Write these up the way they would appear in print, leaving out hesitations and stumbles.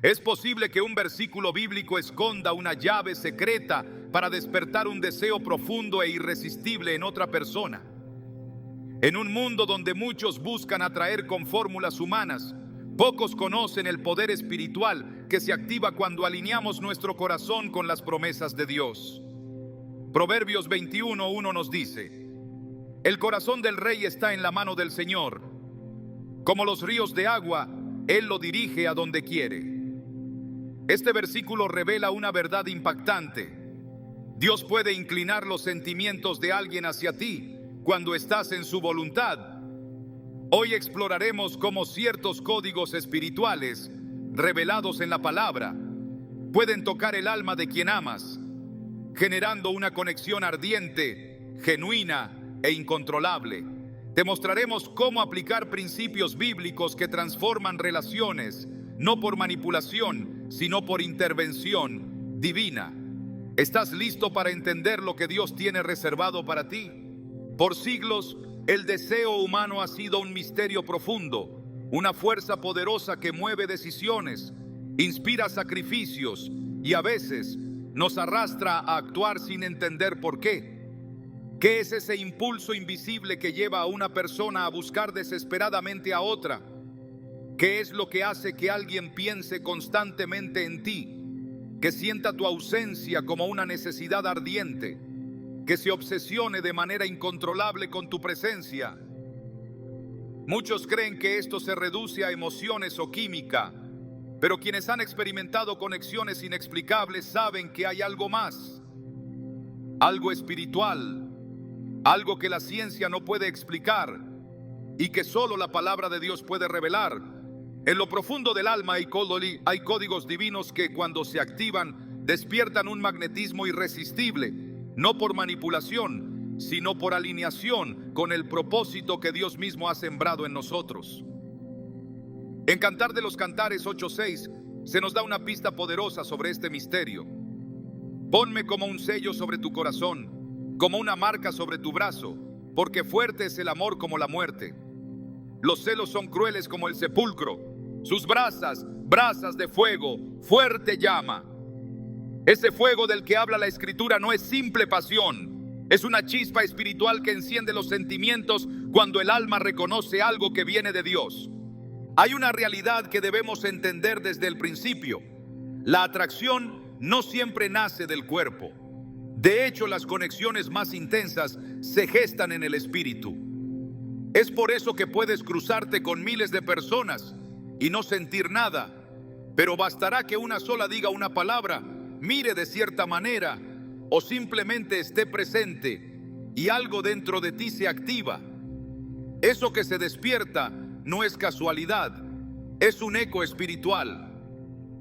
Es posible que un versículo bíblico esconda una llave secreta para despertar un deseo profundo e irresistible en otra persona. En un mundo donde muchos buscan atraer con fórmulas humanas, pocos conocen el poder espiritual que se activa cuando alineamos nuestro corazón con las promesas de Dios. Proverbios 21:1 nos dice: el corazón del rey está en la mano del Señor. Como los ríos de agua, Él lo dirige a donde quiere. Este versículo revela una verdad impactante. Dios puede inclinar los sentimientos de alguien hacia ti cuando estás en su voluntad. Hoy exploraremos cómo ciertos códigos espirituales, revelados en la palabra, pueden tocar el alma de quien amas, generando una conexión ardiente, genuina e incontrolable. Te mostraremos cómo aplicar principios bíblicos que transforman relaciones, no por manipulación, sino por intervención divina. ¿Estás listo para entender lo que Dios tiene reservado para ti? Por siglos, el deseo humano ha sido un misterio profundo, una fuerza poderosa que mueve decisiones, inspira sacrificios y a veces nos arrastra a actuar sin entender por qué. ¿Qué es ese impulso invisible que lleva a una persona a buscar desesperadamente a otra? ¿Qué es lo que hace que alguien piense constantemente en ti, que sienta tu ausencia como una necesidad ardiente, que se obsesione de manera incontrolable con tu presencia? Muchos creen que esto se reduce a emociones o química, pero quienes han experimentado conexiones inexplicables saben que hay algo más, algo espiritual, algo que la ciencia no puede explicar y que solo la palabra de Dios puede revelar. En lo profundo del alma hay códigos divinos que, cuando se activan, despiertan un magnetismo irresistible, no por manipulación, sino por alineación con el propósito que Dios mismo ha sembrado en nosotros. En Cantar de los Cantares 8:6 se nos da una pista poderosa sobre este misterio. Ponme como un sello sobre tu corazón, como una marca sobre tu brazo, porque fuerte es el amor como la muerte. Los celos son crueles como el sepulcro, sus brasas de fuego, fuerte llama. Ese fuego del que habla la Escritura no es simple pasión, es una chispa espiritual que enciende los sentimientos cuando el alma reconoce algo que viene de Dios. Hay una realidad que debemos entender desde el principio. La atracción no siempre nace del cuerpo. De hecho, las conexiones más intensas se gestan en el espíritu. Es por eso que puedes cruzarte con miles de personas y no sentir nada, pero bastará que una sola diga una palabra, mire de cierta manera o simplemente esté presente y algo dentro de ti se activa. Eso que se despierta no es casualidad, es un eco espiritual,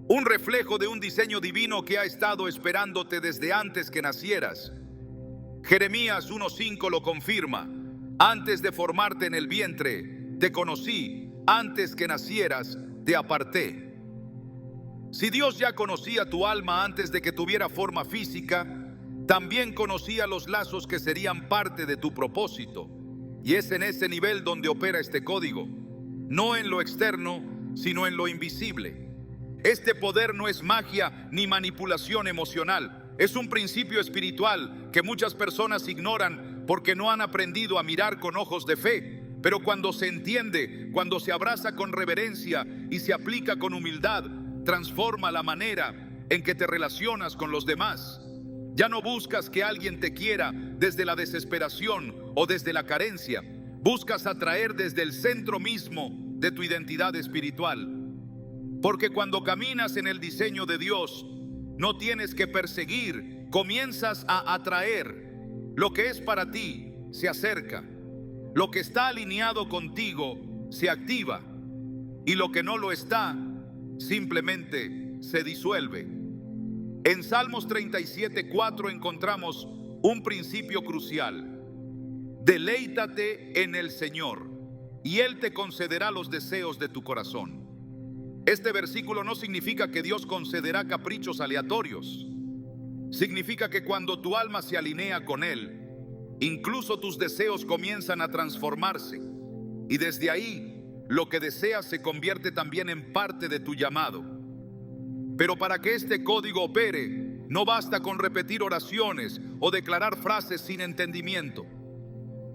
un reflejo de un diseño divino que ha estado esperándote desde antes que nacieras. Jeremías 1:5 lo confirma: antes de formarte en el vientre, te conocí, antes que nacieras, te aparté. Si Dios ya conocía tu alma antes de que tuviera forma física, también conocía los lazos que serían parte de tu propósito. Y es en ese nivel donde opera este código, no en lo externo, sino en lo invisible. Este poder no es magia ni manipulación emocional, es un principio espiritual que muchas personas ignoran porque no han aprendido a mirar con ojos de fe. Pero cuando se entiende, cuando se abraza con reverencia y se aplica con humildad, transforma la manera en que te relacionas con los demás. Ya no buscas que alguien te quiera desde la desesperación o desde la carencia. Buscas atraer desde el centro mismo de tu identidad espiritual. Porque cuando caminas en el diseño de Dios, no tienes que perseguir, comienzas a atraer. Lo que es para ti se acerca. Lo que está alineado contigo se activa y lo que no lo está simplemente se disuelve. En Salmos 37:4 encontramos un principio crucial. Deleítate en el Señor y Él te concederá los deseos de tu corazón. Este versículo no significa que Dios concederá caprichos aleatorios. Significa que cuando tu alma se alinea con Él, incluso tus deseos comienzan a transformarse, y desde ahí lo que deseas se convierte también en parte de tu llamado. Pero para que este código opere, no basta con repetir oraciones o declarar frases sin entendimiento.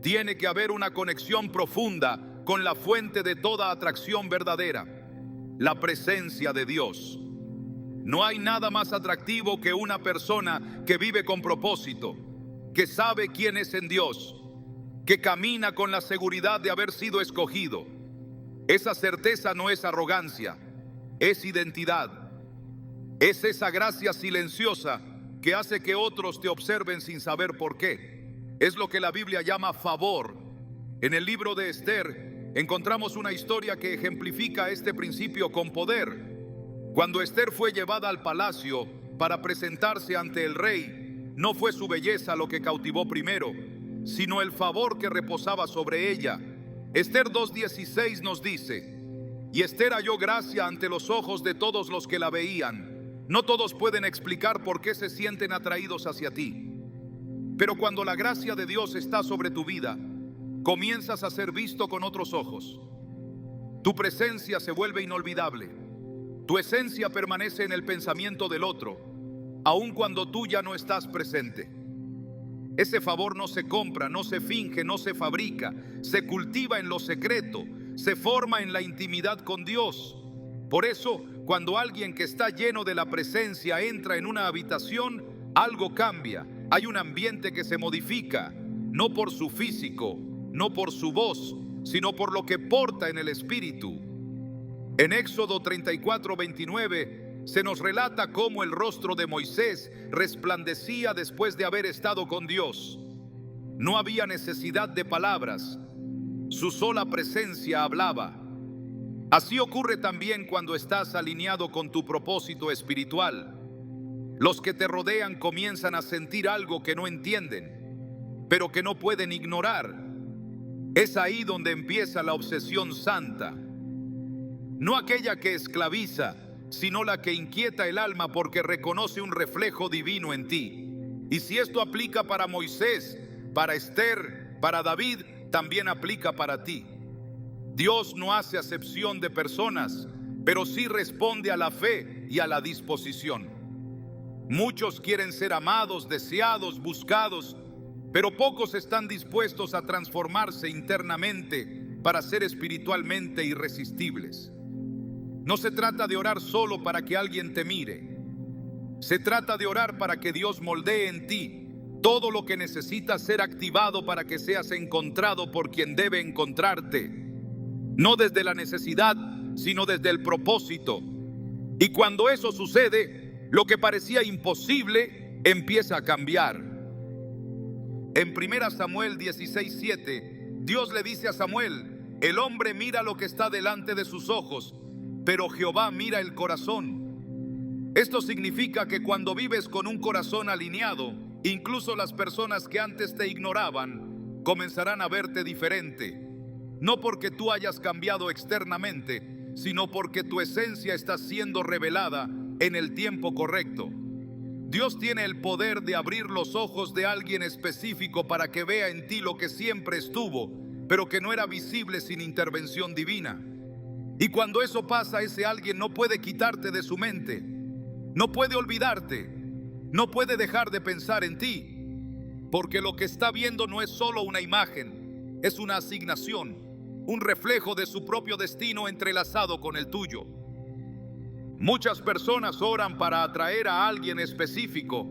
Tiene que haber una conexión profunda con la fuente de toda atracción verdadera, la presencia de Dios. No hay nada más atractivo que una persona que vive con propósito, que sabe quién es en Dios, que camina con la seguridad de haber sido escogido. Esa certeza no es arrogancia, es identidad. Es esa gracia silenciosa que hace que otros te observen sin saber por qué. Es lo que la Biblia llama favor. En el libro de Esther encontramos una historia que ejemplifica este principio con poder. Cuando Esther fue llevada al palacio para presentarse ante el rey, no fue su belleza lo que cautivó primero, sino el favor que reposaba sobre ella. Esther 2:16 nos dice: y Esther halló gracia ante los ojos de todos los que la veían. No todos pueden explicar por qué se sienten atraídos hacia ti. Pero cuando la gracia de Dios está sobre tu vida, comienzas a ser visto con otros ojos. Tu presencia se vuelve inolvidable. Tu esencia permanece en el pensamiento del otro, aun cuando tú ya no estás presente. Ese favor no se compra, no se finge, no se fabrica, se cultiva en lo secreto, se forma en la intimidad con Dios. Por eso, cuando alguien que está lleno de la presencia entra en una habitación, algo cambia. Hay un ambiente que se modifica, no por su físico, no por su voz, sino por lo que porta en el espíritu. En Éxodo 34:29 se nos relata cómo el rostro de Moisés resplandecía después de haber estado con Dios. No había necesidad de palabras, su sola presencia hablaba. Así ocurre también cuando estás alineado con tu propósito espiritual. Los que te rodean comienzan a sentir algo que no entienden, pero que no pueden ignorar. Es ahí donde empieza la obsesión santa. No aquella que esclaviza, sino la que inquieta el alma porque reconoce un reflejo divino en ti. Y si esto aplica para Moisés, para Esther, para David, también aplica para ti. Dios no hace acepción de personas, pero sí responde a la fe y a la disposición. Muchos quieren ser amados, deseados, buscados, pero pocos están dispuestos a transformarse internamente para ser espiritualmente irresistibles. No se trata de orar solo para que alguien te mire. Se trata de orar para que Dios moldee en ti todo lo que necesita ser activado para que seas encontrado por quien debe encontrarte. No desde la necesidad, sino desde el propósito. Y cuando eso sucede, lo que parecía imposible empieza a cambiar. En 1 Samuel 16:7, Dios le dice a Samuel: el hombre mira lo que está delante de sus ojos, pero Jehová mira el corazón. Esto significa que cuando vives con un corazón alineado, incluso las personas que antes te ignoraban comenzarán a verte diferente. No porque tú hayas cambiado externamente, sino porque tu esencia está siendo revelada en el tiempo correcto. Dios tiene el poder de abrir los ojos de alguien específico para que vea en ti lo que siempre estuvo, pero que no era visible sin intervención divina. Y cuando eso pasa, ese alguien no puede quitarte de su mente, no puede olvidarte, no puede dejar de pensar en ti, porque lo que está viendo no es solo una imagen, es una asignación, un reflejo de su propio destino entrelazado con el tuyo. Muchas personas oran para atraer a alguien específico,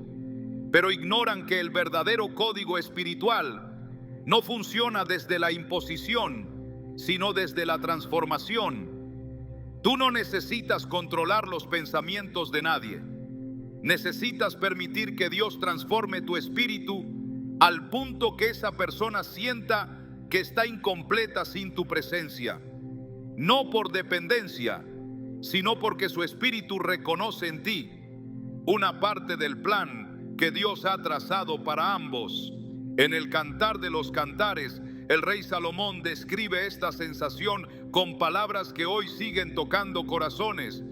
pero ignoran que el verdadero código espiritual no funciona desde la imposición, sino desde la transformación. Tú no necesitas controlar los pensamientos de nadie. Necesitas permitir que Dios transforme tu espíritu al punto que esa persona sienta que está incompleta sin tu presencia, no por dependencia, sino porque su espíritu reconoce en ti una parte del plan que Dios ha trazado para ambos. En el Cantar de los Cantares, el rey Salomón describe esta sensación con palabras que hoy siguen tocando corazones.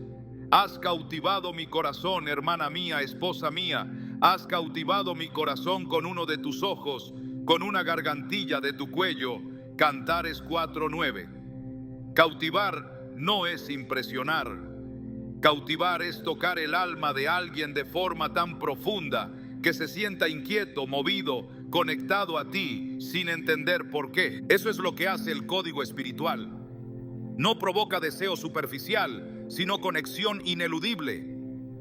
Has cautivado mi corazón, hermana mía, esposa mía. Has cautivado mi corazón con uno de tus ojos, con una gargantilla de tu cuello. Cantares 4:9. Cautivar no es impresionar, Cautivar es tocar el alma de alguien de forma tan profunda que se sienta inquieto, movido, conectado a ti sin entender por qué. Eso es lo que hace el código espiritual. No provoca deseo superficial, sino conexión ineludible.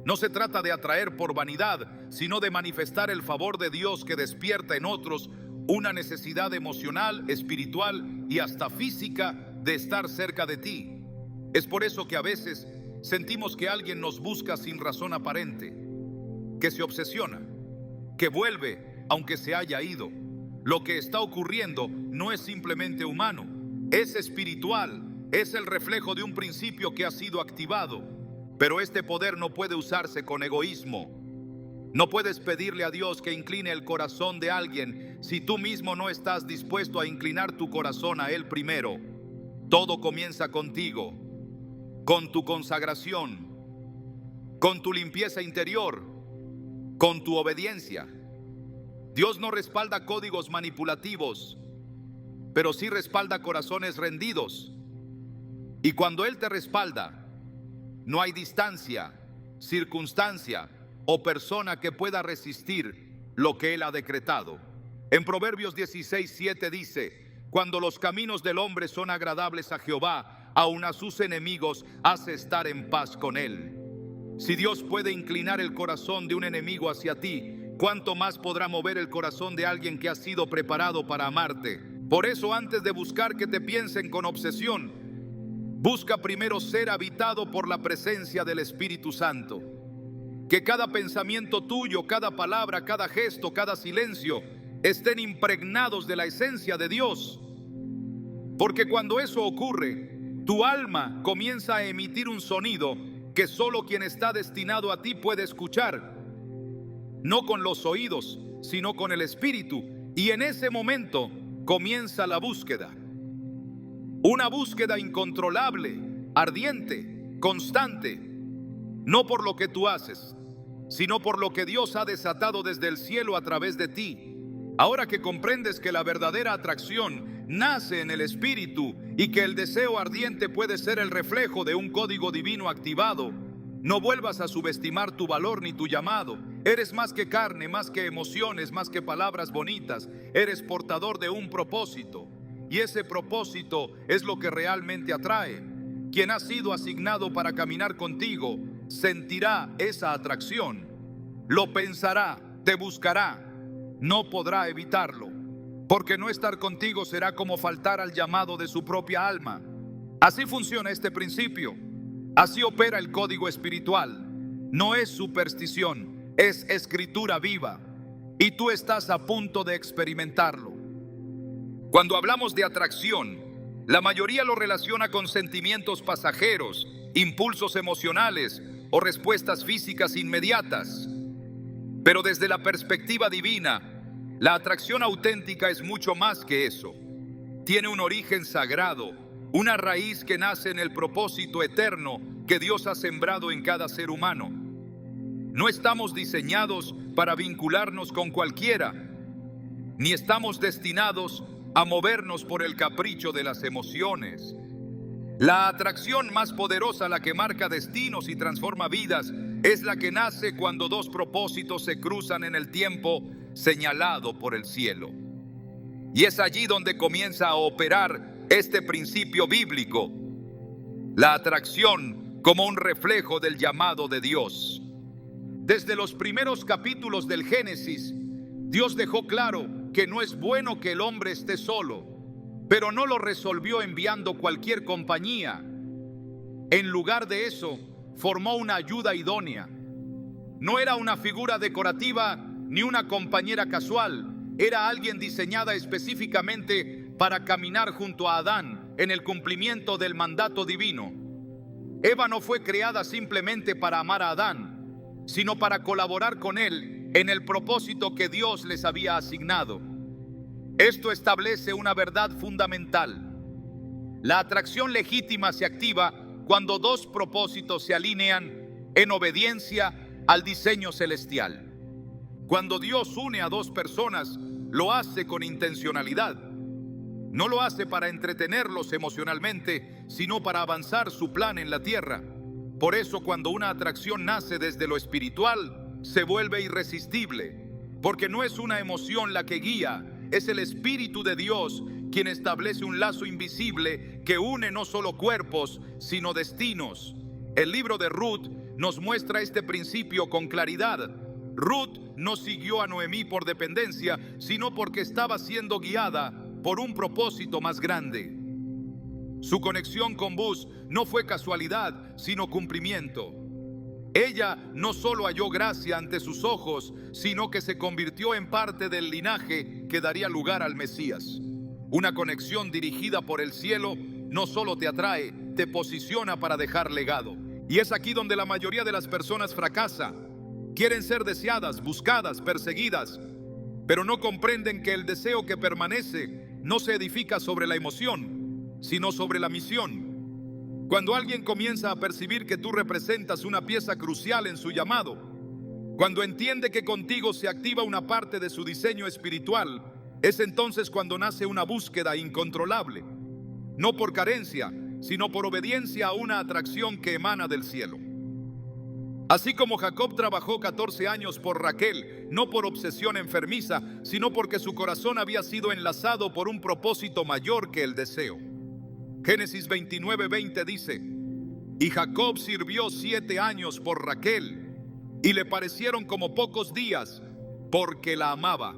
No se trata de atraer por vanidad, sino de manifestar el favor de Dios que despierta en otros una necesidad emocional, espiritual y hasta física de estar cerca de ti. Es por eso que a veces sentimos que alguien nos busca sin razón aparente, que se obsesiona, que vuelve aunque se haya ido. Lo que está ocurriendo no es simplemente humano, es espiritual, es el reflejo de un principio que ha sido activado. Pero este poder no puede usarse con egoísmo. No puedes pedirle a Dios que incline el corazón de alguien si tú mismo no estás dispuesto a inclinar tu corazón a Él primero. Todo comienza contigo, con tu consagración, con tu limpieza interior, con tu obediencia. Dios no respalda códigos manipulativos, pero sí respalda corazones rendidos. Y cuando Él te respalda, no hay distancia, circunstancia o persona que pueda resistir lo que Él ha decretado. En Proverbios 16:7 dice: cuando los caminos del hombre son agradables a Jehová, aun a sus enemigos hace estar en paz con Él. Si Dios puede inclinar el corazón de un enemigo hacia ti, ¿cuánto más podrá mover el corazón de alguien que ha sido preparado para amarte? Por eso, antes de buscar que te piensen con obsesión, busca primero ser habitado por la presencia del Espíritu Santo. Que cada pensamiento tuyo, cada palabra, cada gesto, cada silencio estén impregnados de la esencia de Dios. Porque cuando eso ocurre, tu alma comienza a emitir un sonido que solo quien está destinado a ti puede escuchar. No con los oídos, sino con el Espíritu. Y en ese momento comienza la búsqueda. Una búsqueda incontrolable, ardiente, constante, no por lo que tú haces, sino por lo que Dios ha desatado desde el cielo a través de ti. Ahora que comprendes que la verdadera atracción nace en el Espíritu y que el deseo ardiente puede ser el reflejo de un código divino activado, no vuelvas a subestimar tu valor ni tu llamado. Eres más que carne, más que emociones, más que palabras bonitas. Eres portador de un propósito. Y ese propósito es lo que realmente atrae. Quien ha sido asignado para caminar contigo sentirá esa atracción, lo pensará, te buscará, no podrá evitarlo, porque no estar contigo será como faltar al llamado de su propia alma. Así funciona este principio, así opera el código espiritual. No es superstición, es escritura viva, y tú estás a punto de experimentarlo. Cuando hablamos de atracción, la mayoría lo relaciona con sentimientos pasajeros, impulsos emocionales o respuestas físicas inmediatas. Pero desde la perspectiva divina, la atracción auténtica es mucho más que eso. Tiene un origen sagrado, una raíz que nace en el propósito eterno que Dios ha sembrado en cada ser humano. No estamos diseñados para vincularnos con cualquiera, ni estamos destinados a movernos por el capricho de las emociones. La atracción más poderosa, la que marca destinos y transforma vidas, es la que nace cuando dos propósitos se cruzan en el tiempo señalado por el cielo. Y es allí donde comienza a operar este principio bíblico, la atracción como un reflejo del llamado de Dios. Desde los primeros capítulos del Génesis, Dios dejó claro que no es bueno que el hombre esté solo, pero no lo resolvió enviando cualquier compañía. En lugar de eso, formó una ayuda idónea. No era una figura decorativa ni una compañera casual, era alguien diseñada específicamente para caminar junto a Adán en el cumplimiento del mandato divino. Eva no fue creada simplemente para amar a Adán, sino para colaborar con él en el propósito que Dios les había asignado. Esto establece una verdad fundamental. La atracción legítima se activa cuando dos propósitos se alinean en obediencia al diseño celestial. Cuando Dios une a dos personas, lo hace con intencionalidad. No lo hace para entretenerlos emocionalmente, sino para avanzar su plan en la tierra. Por eso cuando una atracción nace desde lo espiritual, se vuelve irresistible, porque no es una emoción la que guía, es el Espíritu de Dios quien establece un lazo invisible que une no solo cuerpos, sino destinos. El libro de Ruth nos muestra este principio con claridad. Ruth no siguió a Noemí por dependencia, sino porque estaba siendo guiada por un propósito más grande. Su conexión con Buz no fue casualidad, sino cumplimiento. Ella no solo halló gracia ante sus ojos, sino que se convirtió en parte del linaje que daría lugar al Mesías. Una conexión dirigida por el cielo no solo te atrae, te posiciona para dejar legado. Y es aquí donde la mayoría de las personas fracasa. Quieren ser deseadas, buscadas, perseguidas, pero no comprenden que el deseo que permanece no se edifica sobre la emoción, sino sobre la misión. Cuando alguien comienza a percibir que tú representas una pieza crucial en su llamado, cuando entiende que contigo se activa una parte de su diseño espiritual, es entonces cuando nace una búsqueda incontrolable, no por carencia, sino por obediencia a una atracción que emana del cielo. Así como Jacob trabajó 14 años por Raquel, no por obsesión enfermiza, sino porque su corazón había sido enlazado por un propósito mayor que el deseo. Génesis 29:20 dice: y Jacob sirvió 7 años por Raquel, y le parecieron como pocos días, porque la amaba.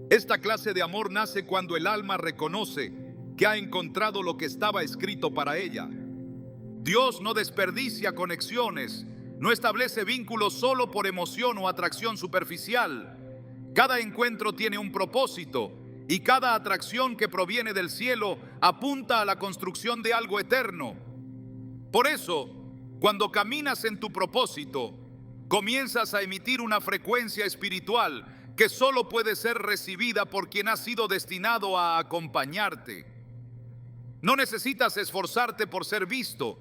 Esta clase de amor nace cuando el alma reconoce que ha encontrado lo que estaba escrito para ella. Dios no desperdicia conexiones, no establece vínculos solo por emoción o atracción superficial. Cada encuentro tiene un propósito y cada atracción que proviene del cielo apunta a la construcción de algo eterno. Por eso, cuando caminas en tu propósito, comienzas a emitir una frecuencia espiritual que solo puede ser recibida por quien ha sido destinado a acompañarte. No necesitas esforzarte por ser visto,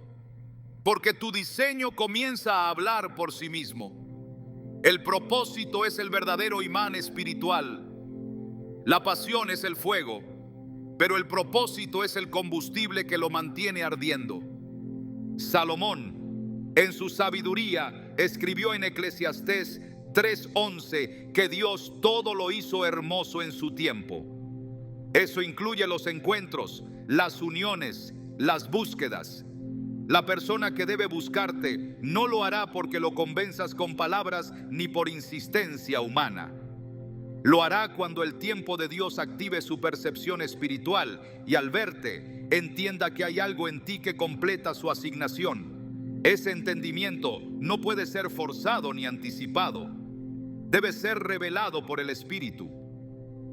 porque tu diseño comienza a hablar por sí mismo. El propósito es el verdadero imán espiritual. La pasión es el fuego, pero el propósito es el combustible que lo mantiene ardiendo. Salomón, en su sabiduría, escribió en Eclesiastés 3:11 que Dios todo lo hizo hermoso en su tiempo. Eso incluye los encuentros, las uniones, las búsquedas. La persona que debe buscarte no lo hará porque lo convenzas con palabras ni por insistencia humana. Lo hará cuando el tiempo de Dios active su percepción espiritual y al verte entienda que hay algo en ti que completa su asignación. Ese entendimiento no puede ser forzado ni anticipado. Debe ser revelado por el Espíritu.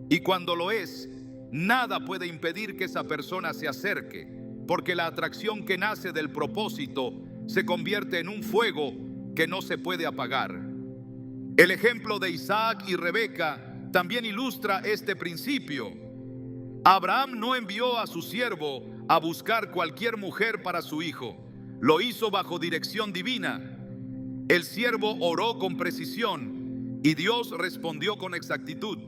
Y cuando lo es, nada puede impedir que esa persona se acerque, porque la atracción que nace del propósito se convierte en un fuego que no se puede apagar. El ejemplo de Isaac y Rebeca también ilustra este principio. Abraham no envió a su siervo a buscar cualquier mujer para su hijo. Lo hizo bajo dirección divina. El siervo oró con precisión y Dios respondió con exactitud.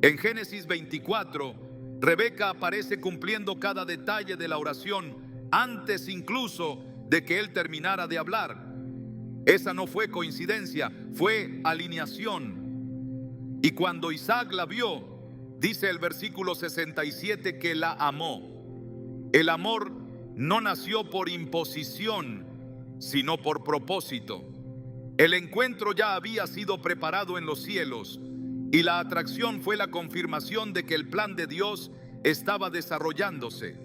En Génesis 24, Rebeca aparece cumpliendo cada detalle de la oración antes incluso de que él terminara de hablar. Esa no fue coincidencia, fue alineación. Y cuando Isaac la vio, dice el versículo 67 que la amó. El amor no nació por imposición, sino por propósito. El encuentro ya había sido preparado en los cielos y la atracción fue la confirmación de que el plan de Dios estaba desarrollándose.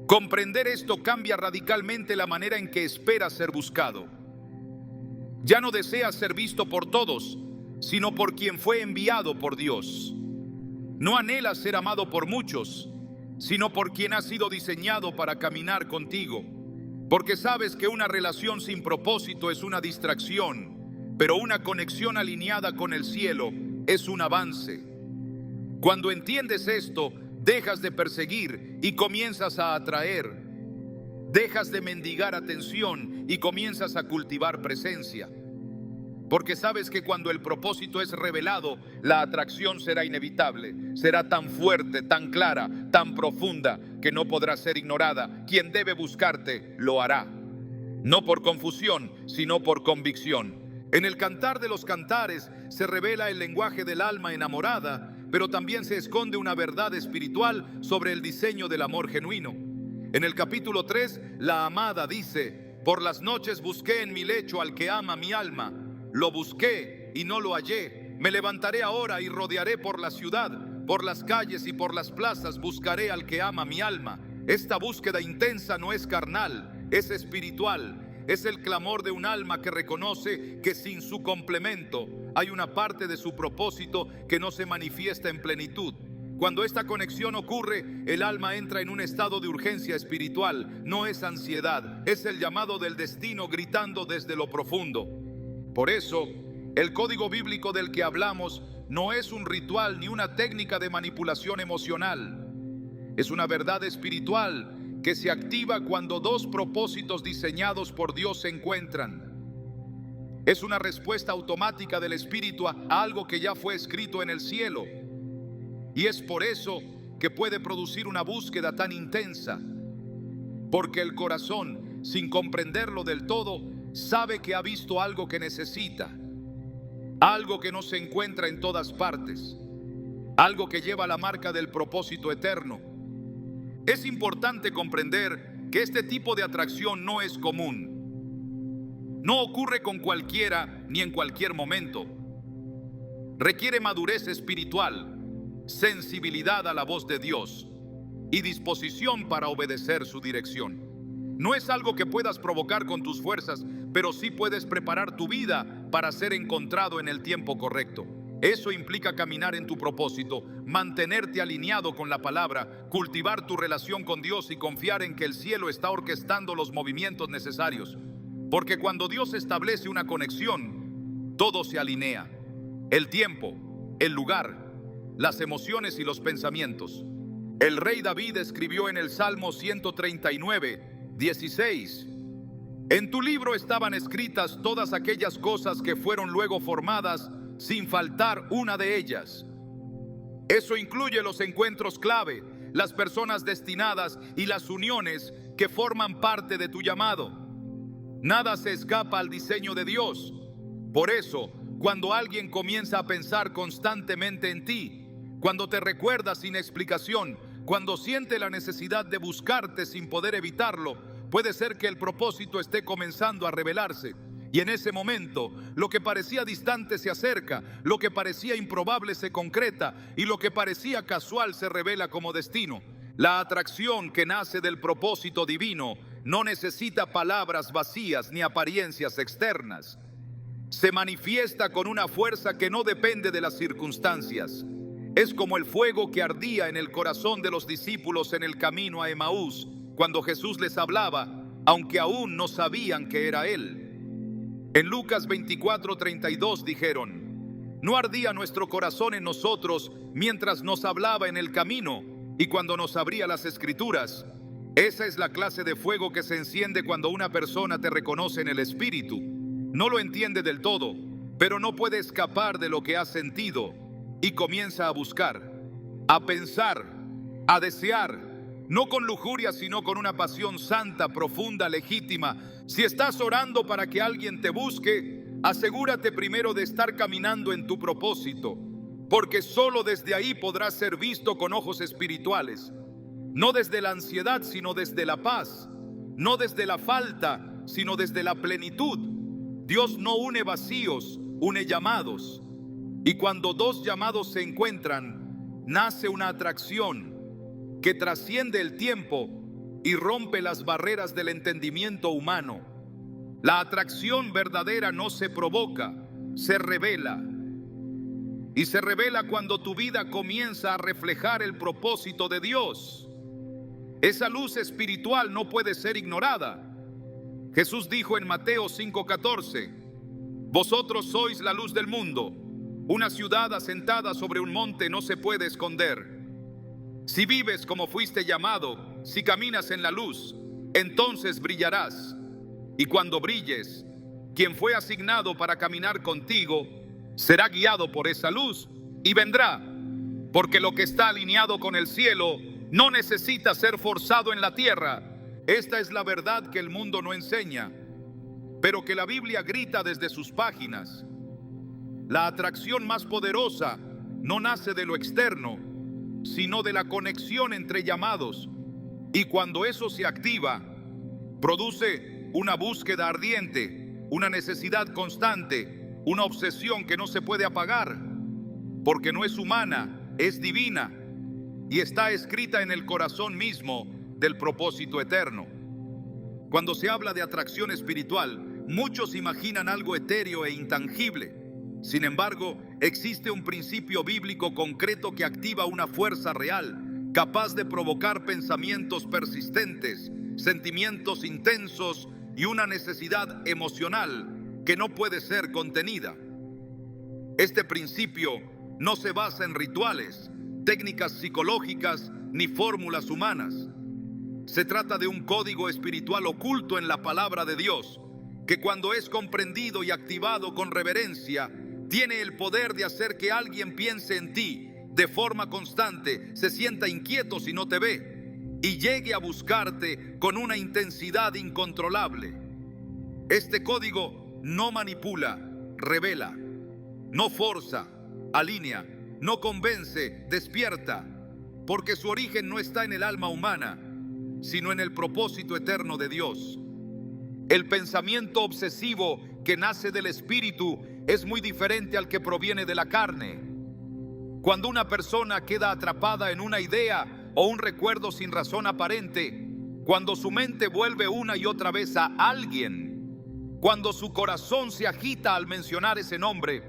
Comprender esto cambia radicalmente la manera en que esperas ser buscado. Ya no deseas ser visto por todos, sino por quien fue enviado por Dios. No anhelas ser amado por muchos, sino por quien ha sido diseñado para caminar contigo. Porque sabes que una relación sin propósito es una distracción, pero una conexión alineada con el cielo es un avance. Cuando entiendes esto, dejas de perseguir y comienzas a atraer. Dejas de mendigar atención y comienzas a cultivar presencia. Porque sabes que cuando el propósito es revelado, la atracción será inevitable. Será tan fuerte, tan clara, tan profunda, que no podrá ser ignorada. Quien debe buscarte, lo hará. no por confusión, sino por convicción. En el Cantar de los Cantares se revela el lenguaje del alma enamorada, pero también se esconde una verdad espiritual sobre el diseño del amor genuino. En el capítulo 3, la amada dice: por las noches busqué en mi lecho al que ama mi alma. Lo busqué y no lo hallé. Me levantaré ahora y rodearé por la ciudad, por las calles y por las plazas buscaré al que ama mi alma. Esta búsqueda intensa no es carnal, es espiritual. Es el clamor de un alma que reconoce que sin su complemento hay una parte de su propósito que no se manifiesta en plenitud. Cuando esta conexión ocurre, el alma entra en un estado de urgencia espiritual. No es ansiedad, es el llamado del destino gritando desde lo profundo. Por eso, el código bíblico del que hablamos no es un ritual ni una técnica de manipulación emocional. Es una verdad espiritual que se activa cuando dos propósitos diseñados por Dios se encuentran. Es una respuesta automática del Espíritu a algo que ya fue escrito en el cielo. Y es por eso que puede producir una búsqueda tan intensa. Porque el corazón, sin comprenderlo del todo, sabe que ha visto algo que necesita. Algo que no se encuentra en todas partes. Algo que lleva la marca del propósito eterno. Es importante comprender que este tipo de atracción no es común. No ocurre con cualquiera ni en cualquier momento. Requiere madurez espiritual, sensibilidad a la voz de Dios y disposición para obedecer su dirección. No es algo que puedas provocar con tus fuerzas, pero sí puedes preparar tu vida para ser encontrado en el tiempo correcto. Eso implica caminar en tu propósito, mantenerte alineado con la palabra, cultivar tu relación con Dios y confiar en que el cielo está orquestando los movimientos necesarios. Porque cuando Dios establece una conexión, todo se alinea. El tiempo, el lugar, las emociones y los pensamientos. El rey David escribió en el Salmo 139, 16: en tu libro estaban escritas todas aquellas cosas que fueron luego formadas, sin faltar una de ellas. Eso incluye los encuentros clave, las personas destinadas y las uniones que forman parte de tu llamado. Nada se escapa al diseño de Dios. Por eso, cuando alguien comienza a pensar constantemente en ti, cuando te recuerda sin explicación, cuando siente la necesidad de buscarte sin poder evitarlo, puede ser que el propósito esté comenzando a revelarse. Y en ese momento, lo que parecía distante se acerca, lo que parecía improbable se concreta y lo que parecía casual se revela como destino. La atracción que nace del propósito divino no necesita palabras vacías ni apariencias externas. Se manifiesta con una fuerza que no depende de las circunstancias. Es como el fuego que ardía en el corazón de los discípulos en el camino a Emaús, cuando Jesús les hablaba, aunque aún no sabían que era Él. En Lucas 24:32 dijeron: ¿no ardía nuestro corazón en nosotros mientras nos hablaba en el camino y cuando nos abría las escrituras? Esa es la clase de fuego que se enciende cuando una persona te reconoce en el Espíritu. No lo entiende del todo, pero no puede escapar de lo que ha sentido y comienza a buscar, a pensar, a desear. No con lujuria, sino con una pasión santa, profunda, legítima. Si estás orando para que alguien te busque, asegúrate primero de estar caminando en tu propósito, porque solo desde ahí podrás ser visto con ojos espirituales. No desde la ansiedad, sino desde la paz. No desde la falta, sino desde la plenitud. Dios no une vacíos, une llamados. Y cuando dos llamados se encuentran, nace una atracción que trasciende el tiempo y rompe las barreras del entendimiento humano. La atracción verdadera no se provoca, se revela. Y se revela cuando tu vida comienza a reflejar el propósito de Dios. Esa luz espiritual no puede ser ignorada. Jesús dijo en Mateo 5:14: vosotros sois la luz del mundo. Una ciudad asentada sobre un monte no se puede esconder. Si vives como fuiste llamado, si caminas en la luz, entonces brillarás. Y cuando brilles, quien fue asignado para caminar contigo será guiado por esa luz y vendrá. Porque lo que está alineado con el cielo no necesita ser forzado en la tierra. Esta es la verdad que el mundo no enseña. pero que la Biblia grita desde sus páginas. La atracción más poderosa no nace de lo externo, sino de la conexión entre llamados. Y cuando eso se activa, produce una búsqueda ardiente, una necesidad constante, una obsesión que no se puede apagar, porque no es humana, es divina y está escrita en el corazón mismo del propósito eterno. Cuando se habla de atracción espiritual, muchos imaginan algo etéreo e intangible. Sin embargo, existe un principio bíblico concreto que activa una fuerza real, capaz de provocar pensamientos persistentes, sentimientos intensos y una necesidad emocional que no puede ser contenida. Este principio no se basa en rituales, técnicas psicológicas ni fórmulas humanas. Se trata de un código espiritual oculto en la palabra de Dios, que cuando es comprendido y activado con reverencia, tiene el poder de hacer que alguien piense en ti de forma constante, se sienta inquieto si no te ve y llegue a buscarte con una intensidad incontrolable. Este código no manipula, revela, no forza, alinea, no convence, despierta, porque su origen no está en el alma humana, sino en el propósito eterno de Dios. El pensamiento obsesivo que nace del espíritu es muy diferente al que proviene de la carne. Cuando una persona queda atrapada en una idea o un recuerdo sin razón aparente, cuando su mente vuelve una y otra vez a alguien, cuando su corazón se agita al mencionar ese nombre,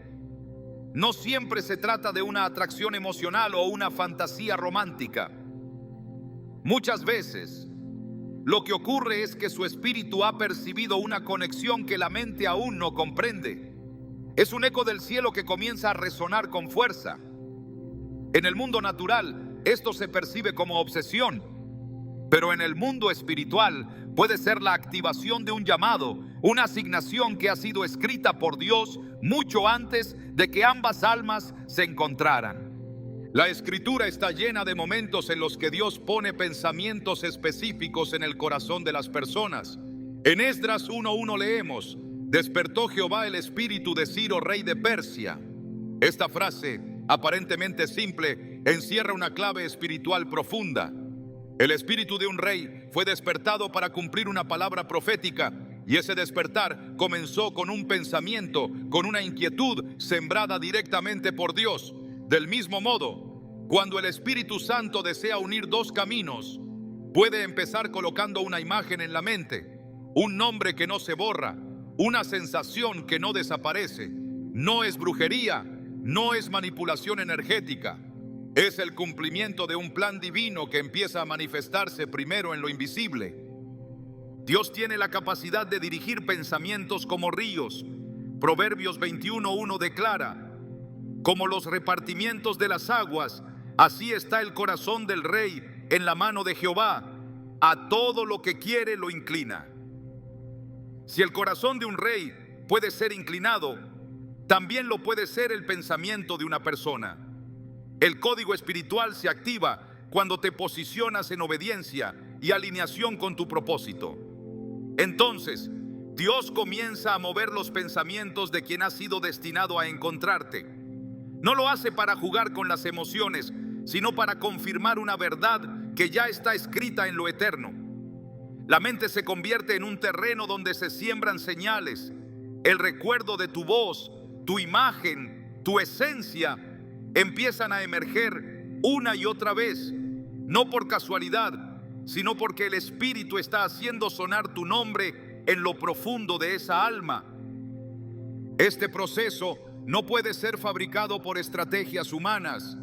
no siempre se trata de una atracción emocional o una fantasía romántica. Muchas veces, lo que ocurre es que su espíritu ha percibido una conexión que la mente aún no comprende. Es un eco del cielo que comienza a resonar con fuerza. En el mundo natural, esto se percibe como obsesión, pero en el mundo espiritual puede ser la activación de un llamado, una asignación que ha sido escrita por Dios mucho antes de que ambas almas se encontraran. La Escritura está llena de momentos en los que Dios pone pensamientos específicos en el corazón de las personas. En Esdras 1:1 leemos: despertó Jehová el espíritu de Ciro, rey de Persia. Esta frase, aparentemente simple, encierra una clave espiritual profunda. El espíritu de un rey fue despertado para cumplir una palabra profética, y ese despertar comenzó con un pensamiento, con una inquietud sembrada directamente por Dios. Del mismo modo, cuando el Espíritu Santo desea unir dos caminos, puede empezar colocando una imagen en la mente, un nombre que no se borra, una sensación que no desaparece. No es brujería, no es manipulación energética. Es el cumplimiento de un plan divino que empieza a manifestarse primero en lo invisible. Dios tiene la capacidad de dirigir pensamientos como ríos. Proverbios 21:1 declara: como los repartimientos de las aguas, así está el corazón del rey en la mano de Jehová. A todo lo que quiere lo inclina. Si el corazón de un rey puede ser inclinado, también lo puede ser el pensamiento de una persona. El código espiritual se activa cuando te posicionas en obediencia y alineación con tu propósito. Entonces, Dios comienza a mover los pensamientos de quien ha sido destinado a encontrarte. No lo hace para jugar con las emociones, sino para confirmar una verdad que ya está escrita en lo eterno. La mente se convierte en un terreno donde se siembran señales. El recuerdo de tu voz, tu imagen, tu esencia empiezan a emerger una y otra vez, no por casualidad, sino porque el Espíritu está haciendo sonar tu nombre en lo profundo de esa alma. Este proceso no puede ser fabricado por estrategias humanas.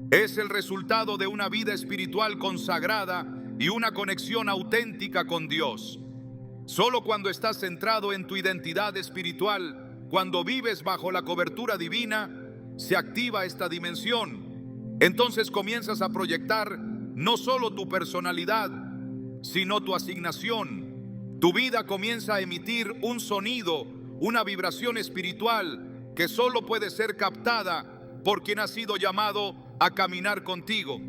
Es el resultado de una vida espiritual consagrada y una conexión auténtica con Dios. Solo cuando estás centrado en tu identidad espiritual, cuando vives bajo la cobertura divina, se activa esta dimensión. Entonces comienzas a proyectar no solo tu personalidad, sino tu asignación. Tu vida comienza a emitir un sonido, una vibración espiritual que solo puede ser captada por quien ha sido llamado a caminar contigo.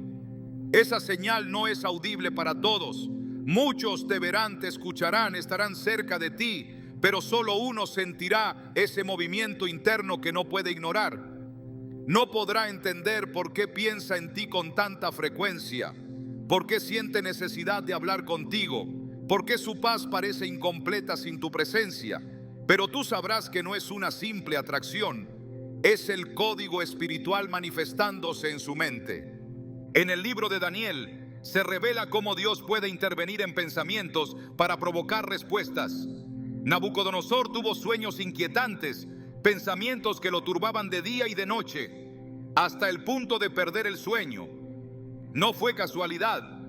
Esa señal no es audible para todos. Muchos te verán, te escucharán, estarán cerca de ti, pero solo uno sentirá ese movimiento interno que no puede ignorar. No podrá entender por qué piensa en ti con tanta frecuencia, por qué siente necesidad de hablar contigo, por qué su paz parece incompleta sin tu presencia. Pero tú sabrás que no es una simple atracción, es el código espiritual manifestándose en su mente. En el libro de Daniel se revela cómo Dios puede intervenir en pensamientos para provocar respuestas. Nabucodonosor tuvo sueños inquietantes, pensamientos que lo turbaban de día y de noche, hasta el punto de perder el sueño. No fue casualidad,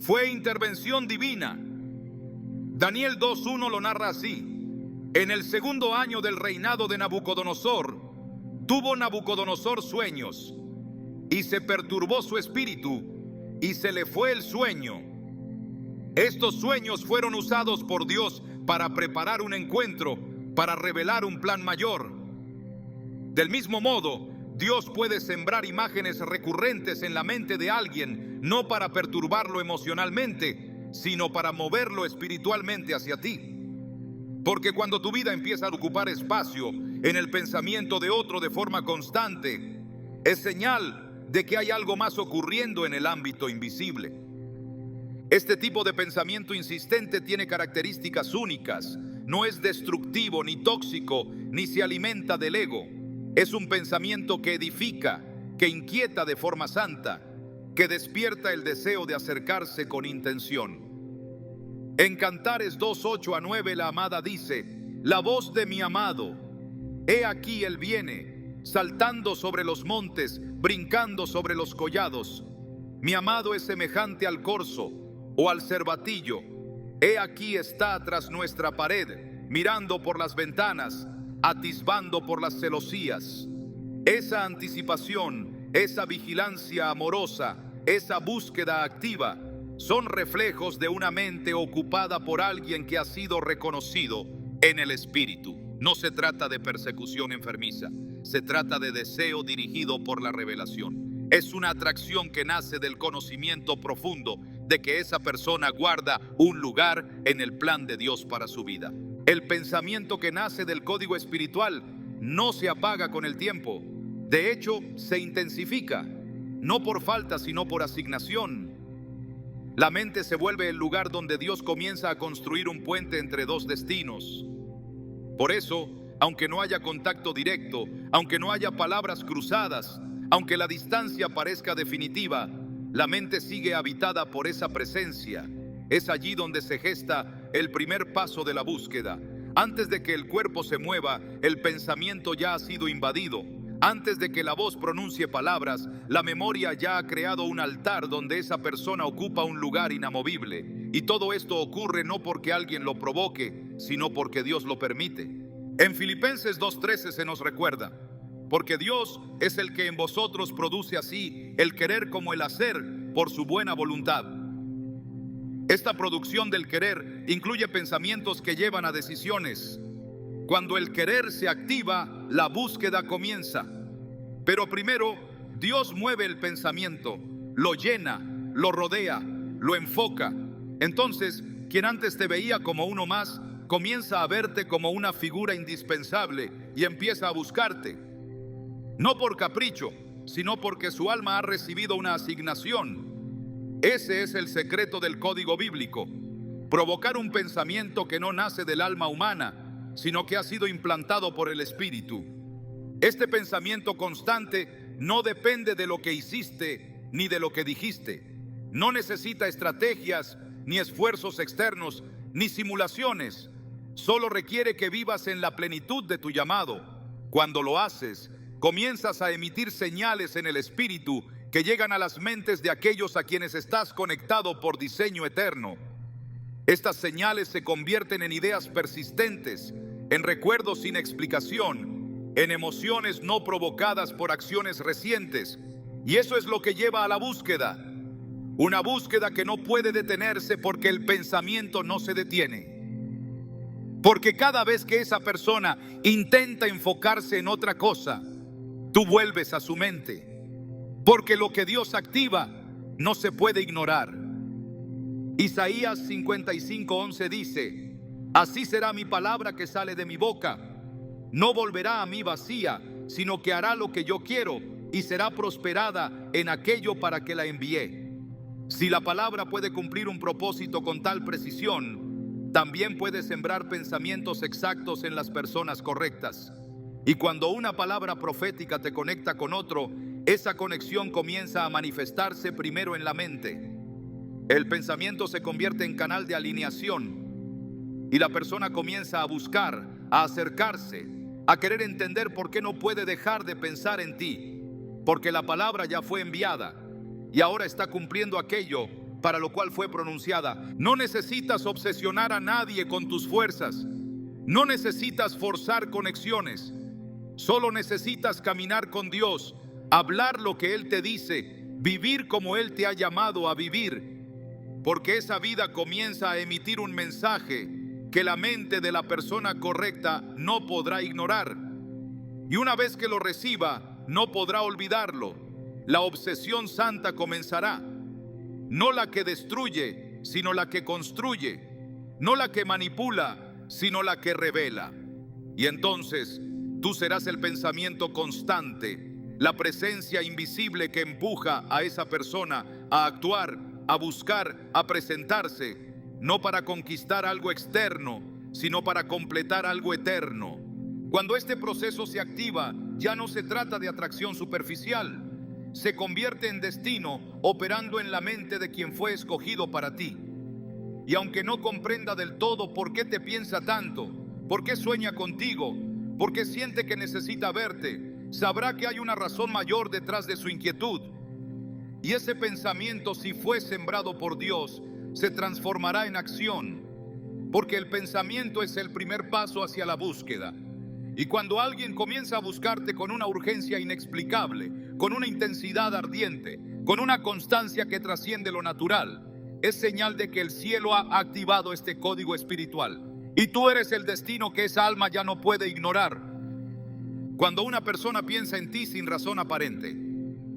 fue intervención divina. Daniel 2:1 lo narra así: en el segundo año del reinado de Nabucodonosor, tuvo Nabucodonosor sueños, y se perturbó su espíritu, y se le fue el sueño. Estos sueños fueron usados por Dios para preparar un encuentro, para revelar un plan mayor. Del mismo modo, Dios puede sembrar imágenes recurrentes en la mente de alguien, no para perturbarlo emocionalmente, sino para moverlo espiritualmente hacia ti. Porque cuando tu vida empieza a ocupar espacio en el pensamiento de otro de forma constante, es señal de que hay algo más ocurriendo en el ámbito invisible. Este tipo de pensamiento insistente tiene características únicas. No es destructivo ni tóxico, ni se alimenta del ego. Es un pensamiento que edifica, que inquieta de forma santa, que despierta el deseo de acercarse con intención. En Cantares 2:8-9 la amada dice: la voz de mi amado, he aquí él viene, saltando sobre los montes, brincando sobre los collados. Mi amado es semejante al corzo o al cervatillo. He aquí está tras nuestra pared, mirando por las ventanas, atisbando por las celosías. Esa anticipación, esa vigilancia amorosa, esa búsqueda activa, son reflejos de una mente ocupada por alguien que ha sido reconocido en el espíritu. No se trata de persecución enfermiza, se trata de deseo dirigido por la revelación. Es una atracción que nace del conocimiento profundo de que esa persona guarda un lugar en el plan de Dios para su vida. El pensamiento que nace del código espiritual no se apaga con el tiempo. De hecho, se intensifica, no por falta, sino por asignación. La mente se vuelve el lugar donde Dios comienza a construir un puente entre dos destinos. Por eso, aunque no haya contacto directo, aunque no haya palabras cruzadas, aunque la distancia parezca definitiva, la mente sigue habitada por esa presencia. Es allí donde se gesta el primer paso de la búsqueda. Antes de que el cuerpo se mueva, el pensamiento ya ha sido invadido. Antes de que la voz pronuncie palabras, la memoria ya ha creado un altar donde esa persona ocupa un lugar inamovible. Y todo esto ocurre no porque alguien lo provoque, sino porque Dios lo permite. En Filipenses 2:13 se nos recuerda: porque Dios es el que en vosotros produce así el querer como el hacer por su buena voluntad. Esta producción del querer incluye pensamientos que llevan a decisiones. Cuando el querer se activa, la búsqueda comienza. Pero primero, Dios mueve el pensamiento, lo llena, lo rodea, lo enfoca. Entonces, quien antes te veía como uno más, comienza a verte como una figura indispensable y empieza a buscarte. No por capricho, sino porque su alma ha recibido una asignación. Ese es el secreto del código bíblico: provocar un pensamiento que no nace del alma humana, sino que ha sido implantado por el Espíritu. Este pensamiento constante no depende de lo que hiciste ni de lo que dijiste. No necesita estrategias, ni esfuerzos externos, ni simulaciones. Solo requiere que vivas en la plenitud de tu llamado. Cuando lo haces, comienzas a emitir señales en el Espíritu que llegan a las mentes de aquellos a quienes estás conectado por diseño eterno. Estas señales se convierten en ideas persistentes, en recuerdos sin explicación, en emociones no provocadas por acciones recientes. Y eso es lo que lleva a la búsqueda. Una búsqueda que no puede detenerse porque el pensamiento no se detiene. Porque cada vez que esa persona intenta enfocarse en otra cosa, tú vuelves a su mente. Porque lo que Dios activa no se puede ignorar. Isaías 55:11 dice: Así será mi palabra que sale de mi boca. No volverá a mí vacía, sino que hará lo que yo quiero y será prosperada en aquello para que la envié. Si la palabra puede cumplir un propósito con tal precisión, también puede sembrar pensamientos exactos en las personas correctas. Y cuando una palabra profética te conecta con otro, esa conexión comienza a manifestarse primero en la mente. El pensamiento se convierte en canal de alineación y la persona comienza a buscar, a acercarse, a querer entender por qué no puede dejar de pensar en ti, porque la palabra ya fue enviada y ahora está cumpliendo aquello para lo cual fue pronunciada. No necesitas obsesionar a nadie con tus fuerzas, no necesitas forzar conexiones, solo necesitas caminar con Dios, hablar lo que Él te dice, vivir como Él te ha llamado a vivir, porque esa vida comienza a emitir un mensaje que la mente de la persona correcta no podrá ignorar. Y una vez que lo reciba, no podrá olvidarlo. La obsesión santa comenzará. No la que destruye, sino la que construye. No la que manipula, sino la que revela. Y entonces tú serás el pensamiento constante, la presencia invisible que empuja a esa persona a actuar, a buscar, a presentarse, no para conquistar algo externo, sino para completar algo eterno. Cuando este proceso se activa, ya no se trata de atracción superficial, se convierte en destino operando en la mente de quien fue escogido para ti. Y aunque no comprenda del todo por qué te piensa tanto, por qué sueña contigo, por qué siente que necesita verte, sabrá que hay una razón mayor detrás de su inquietud. Y ese pensamiento, si fue sembrado por Dios, se transformará en acción, porque el pensamiento es el primer paso hacia la búsqueda. Y cuando alguien comienza a buscarte con una urgencia inexplicable, con una intensidad ardiente, con una constancia que trasciende lo natural, es señal de que el cielo ha activado este código espiritual. Y tú eres el destino que esa alma ya no puede ignorar. Cuando una persona piensa en ti sin razón aparente,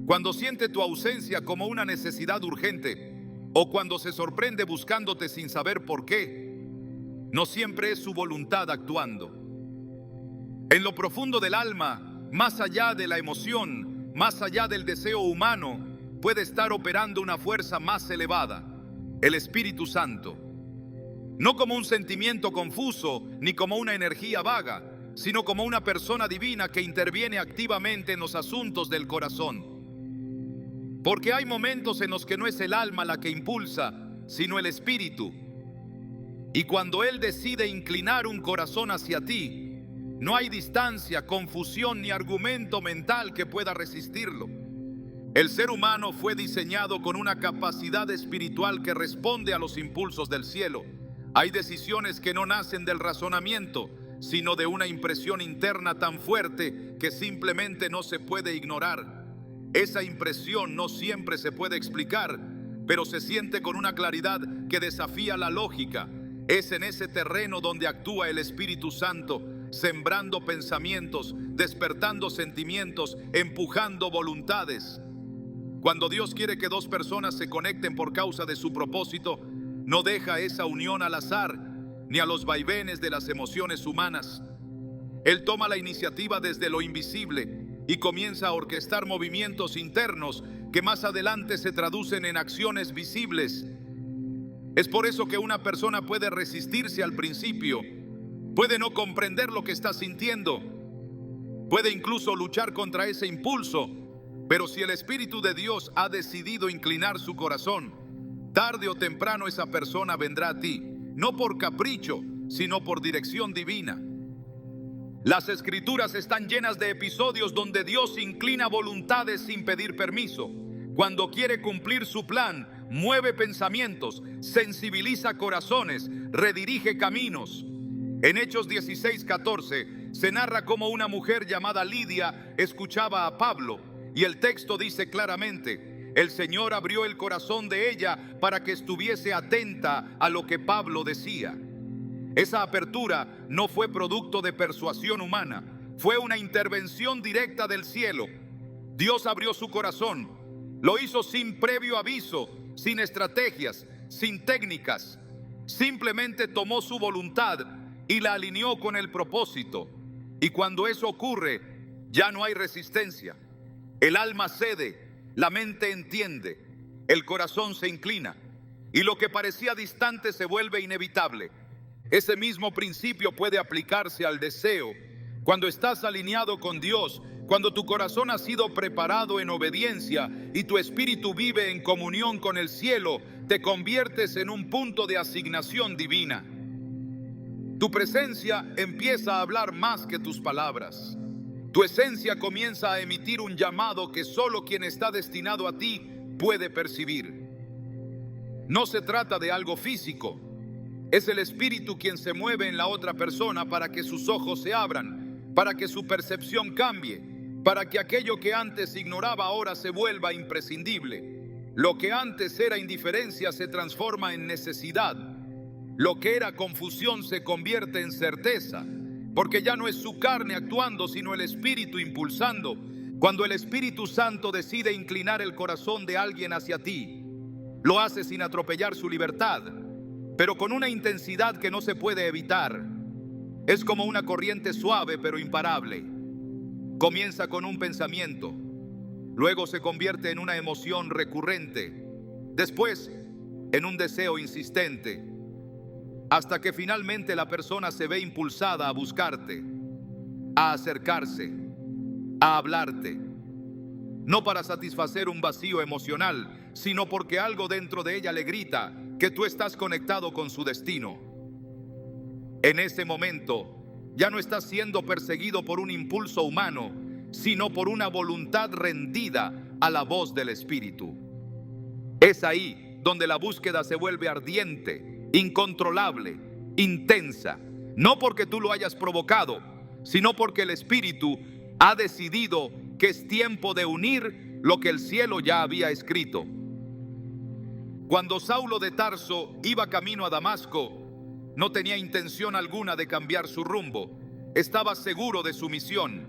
cuando siente tu ausencia como una necesidad urgente, o cuando se sorprende buscándote sin saber por qué, no siempre es su voluntad actuando. En lo profundo del alma, más allá de la emoción, más allá del deseo humano, puede estar operando una fuerza más elevada, el Espíritu Santo. No como un sentimiento confuso, ni como una energía vaga, sino como una persona divina que interviene activamente en los asuntos del corazón. Porque hay momentos en los que no es el alma la que impulsa, sino el Espíritu. Y cuando Él decide inclinar un corazón hacia ti, no hay distancia, confusión ni argumento mental que pueda resistirlo. El ser humano fue diseñado con una capacidad espiritual que responde a los impulsos del cielo. Hay decisiones que no nacen del razonamiento, sino de una impresión interna tan fuerte que simplemente no se puede ignorar. Esa impresión no siempre se puede explicar, pero se siente con una claridad que desafía la lógica. Es en ese terreno donde actúa el Espíritu Santo, sembrando pensamientos, despertando sentimientos, empujando voluntades. Cuando Dios quiere que dos personas se conecten por causa de su propósito, no deja esa unión al azar, ni a los vaivenes de las emociones humanas. Él toma la iniciativa desde lo invisible y comienza a orquestar movimientos internos que más adelante se traducen en acciones visibles. Es por eso que una persona puede resistirse al principio, puede no comprender lo que está sintiendo, puede incluso luchar contra ese impulso, pero si el Espíritu de Dios ha decidido inclinar su corazón, tarde o temprano esa persona vendrá a ti, no por capricho, sino por dirección divina. Las Escrituras están llenas de episodios donde Dios inclina voluntades sin pedir permiso. Cuando quiere cumplir su plan, mueve pensamientos, sensibiliza corazones, redirige caminos. En Hechos 16:14 se narra cómo una mujer llamada Lidia escuchaba a Pablo, y el texto dice claramente: el Señor abrió el corazón de ella para que estuviese atenta a lo que Pablo decía. Esa apertura no fue producto de persuasión humana, fue una intervención directa del cielo. Dios abrió su corazón, lo hizo sin previo aviso, sin estrategias, sin técnicas. Simplemente tomó su voluntad y la alineó con el propósito. Y cuando eso ocurre, ya no hay resistencia. El alma cede, la mente entiende, el corazón se inclina y lo que parecía distante se vuelve inevitable. Ese mismo principio puede aplicarse al deseo. Cuando estás alineado con Dios, cuando tu corazón ha sido preparado en obediencia y tu espíritu vive en comunión con el cielo, te conviertes en un punto de asignación divina. Tu presencia empieza a hablar más que tus palabras. Tu esencia comienza a emitir un llamado que solo quien está destinado a ti puede percibir. No se trata de algo físico. Es el espíritu quien se mueve en la otra persona para que sus ojos se abran, para que su percepción cambie, para que aquello que antes ignoraba ahora se vuelva imprescindible. Lo que antes era indiferencia se transforma en necesidad. Lo que era confusión se convierte en certeza, porque ya no es su carne actuando, sino el Espíritu impulsando. Cuando el Espíritu Santo decide inclinar el corazón de alguien hacia ti, lo hace sin atropellar su libertad, pero con una intensidad que no se puede evitar. Es como una corriente suave pero imparable. Comienza con un pensamiento, luego se convierte en una emoción recurrente, después en un deseo insistente, hasta que finalmente la persona se ve impulsada a buscarte, a acercarse, a hablarte, no para satisfacer un vacío emocional, sino porque algo dentro de ella le grita que tú estás conectado con su destino. En ese momento, ya no estás siendo perseguido por un impulso humano, sino por una voluntad rendida a la voz del Espíritu. Es ahí donde la búsqueda se vuelve ardiente, incontrolable, intensa, no porque tú lo hayas provocado, sino porque el Espíritu ha decidido que es tiempo de unir lo que el cielo ya había escrito. Cuando Saulo de Tarso iba camino a Damasco, no tenía intención alguna de cambiar su rumbo. Estaba seguro de su misión.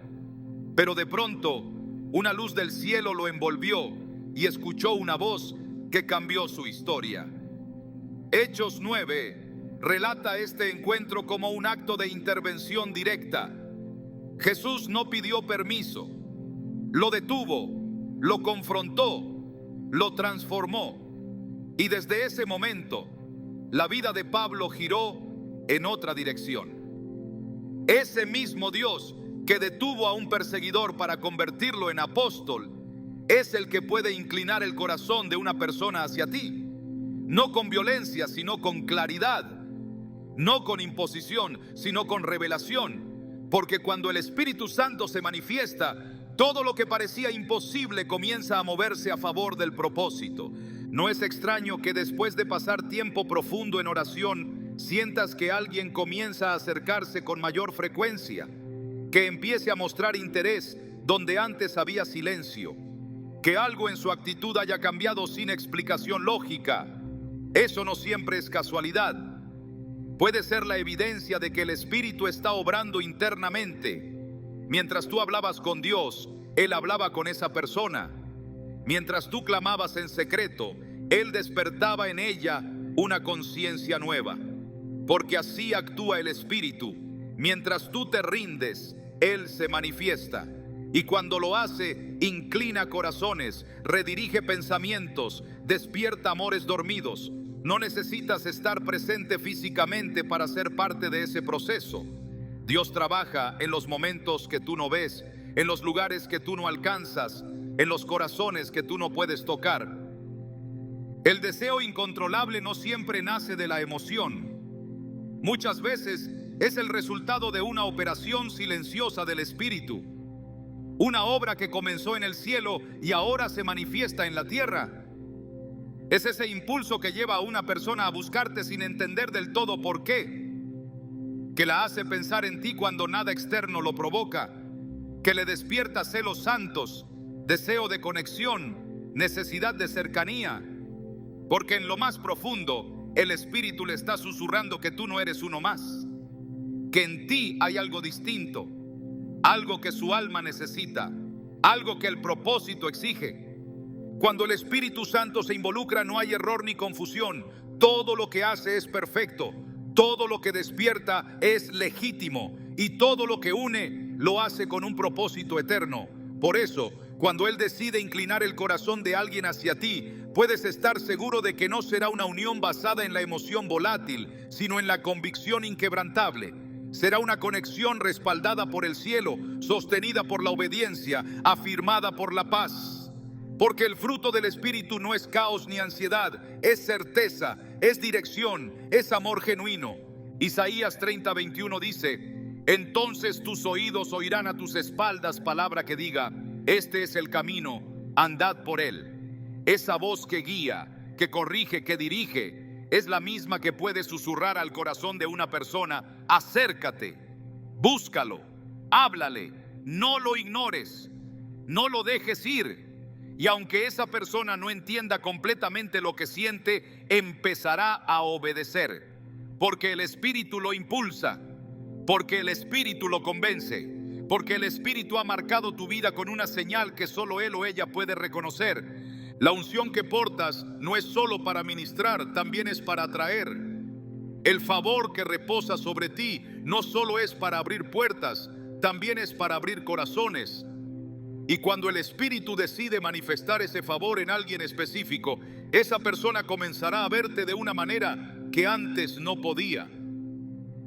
Pero de pronto, una luz del cielo lo envolvió y escuchó una voz que cambió su historia. Hechos 9 relata este encuentro como un acto de intervención directa. Jesús no pidió permiso, lo detuvo, lo confrontó, lo transformó. Y desde ese momento, la vida de Pablo giró en otra dirección. Ese mismo Dios que detuvo a un perseguidor para convertirlo en apóstol es el que puede inclinar el corazón de una persona hacia ti. No con violencia, sino con claridad. No con imposición, sino con revelación. Porque cuando el Espíritu Santo se manifiesta, todo lo que parecía imposible comienza a moverse a favor del propósito. No es extraño que después de pasar tiempo profundo en oración, sientas que alguien comienza a acercarse con mayor frecuencia, que empiece a mostrar interés donde antes había silencio, que algo en su actitud haya cambiado sin explicación lógica. Eso no siempre es casualidad. Puede ser la evidencia de que el Espíritu está obrando internamente. Mientras tú hablabas con Dios, Él hablaba con esa persona. Mientras tú clamabas en secreto, Él despertaba en ella una conciencia nueva. Porque así actúa el Espíritu. Mientras tú te rindes, Él se manifiesta. Y cuando lo hace, inclina corazones, redirige pensamientos, despierta amores dormidos. No necesitas estar presente físicamente para ser parte de ese proceso. Dios trabaja en los momentos que tú no ves, en los lugares que tú no alcanzas, en los corazones que tú no puedes tocar. El deseo incontrolable no siempre nace de la emoción. Muchas veces es el resultado de una operación silenciosa del Espíritu. Una obra que comenzó en el cielo y ahora se manifiesta en la tierra. Es ese impulso que lleva a una persona a buscarte sin entender del todo por qué, que la hace pensar en ti cuando nada externo lo provoca, que le despierta celos santos, deseo de conexión, necesidad de cercanía, porque en lo más profundo el Espíritu le está susurrando que tú no eres uno más, que en ti hay algo distinto, algo que su alma necesita, algo que el propósito exige. Cuando el Espíritu Santo se involucra no hay error ni confusión, todo lo que hace es perfecto, todo lo que despierta es legítimo y todo lo que une lo hace con un propósito eterno. Por eso, cuando Él decide inclinar el corazón de alguien hacia ti, puedes estar seguro de que no será una unión basada en la emoción volátil, sino en la convicción inquebrantable. Será una conexión respaldada por el cielo, sostenida por la obediencia, afirmada por la paz. Porque el fruto del Espíritu no es caos ni ansiedad, es certeza, es dirección, es amor genuino. Isaías 30:21 dice: entonces tus oídos oirán a tus espaldas palabra que diga: este es el camino, andad por él. Esa voz que guía, que corrige, que dirige, es la misma que puede susurrar al corazón de una persona: acércate, búscalo, háblale, no lo ignores, no lo dejes ir. Y aunque esa persona no entienda completamente lo que siente, empezará a obedecer, porque el Espíritu lo impulsa, porque el Espíritu lo convence, porque el Espíritu ha marcado tu vida con una señal que solo él o ella puede reconocer. La unción que portas no es solo para ministrar, también es para atraer. El favor que reposa sobre ti no solo es para abrir puertas, también es para abrir corazones. Y cuando el Espíritu decide manifestar ese favor en alguien específico, esa persona comenzará a verte de una manera que antes no podía.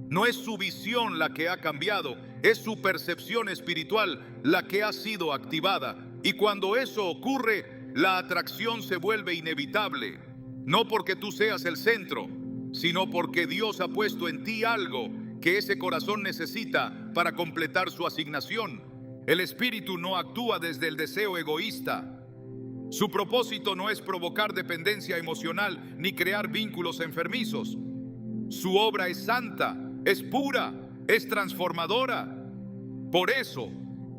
No es su visión la que ha cambiado, es su percepción espiritual la que ha sido activada. Y cuando eso ocurre, la atracción se vuelve inevitable. No porque tú seas el centro, sino porque Dios ha puesto en ti algo que ese corazón necesita para completar su asignación. El Espíritu no actúa desde el deseo egoísta. Su propósito no es provocar dependencia emocional ni crear vínculos enfermizos. Su obra es santa, es pura, es transformadora. Por eso,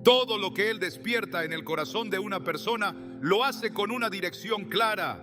todo lo que Él despierta en el corazón de una persona lo hace con una dirección clara.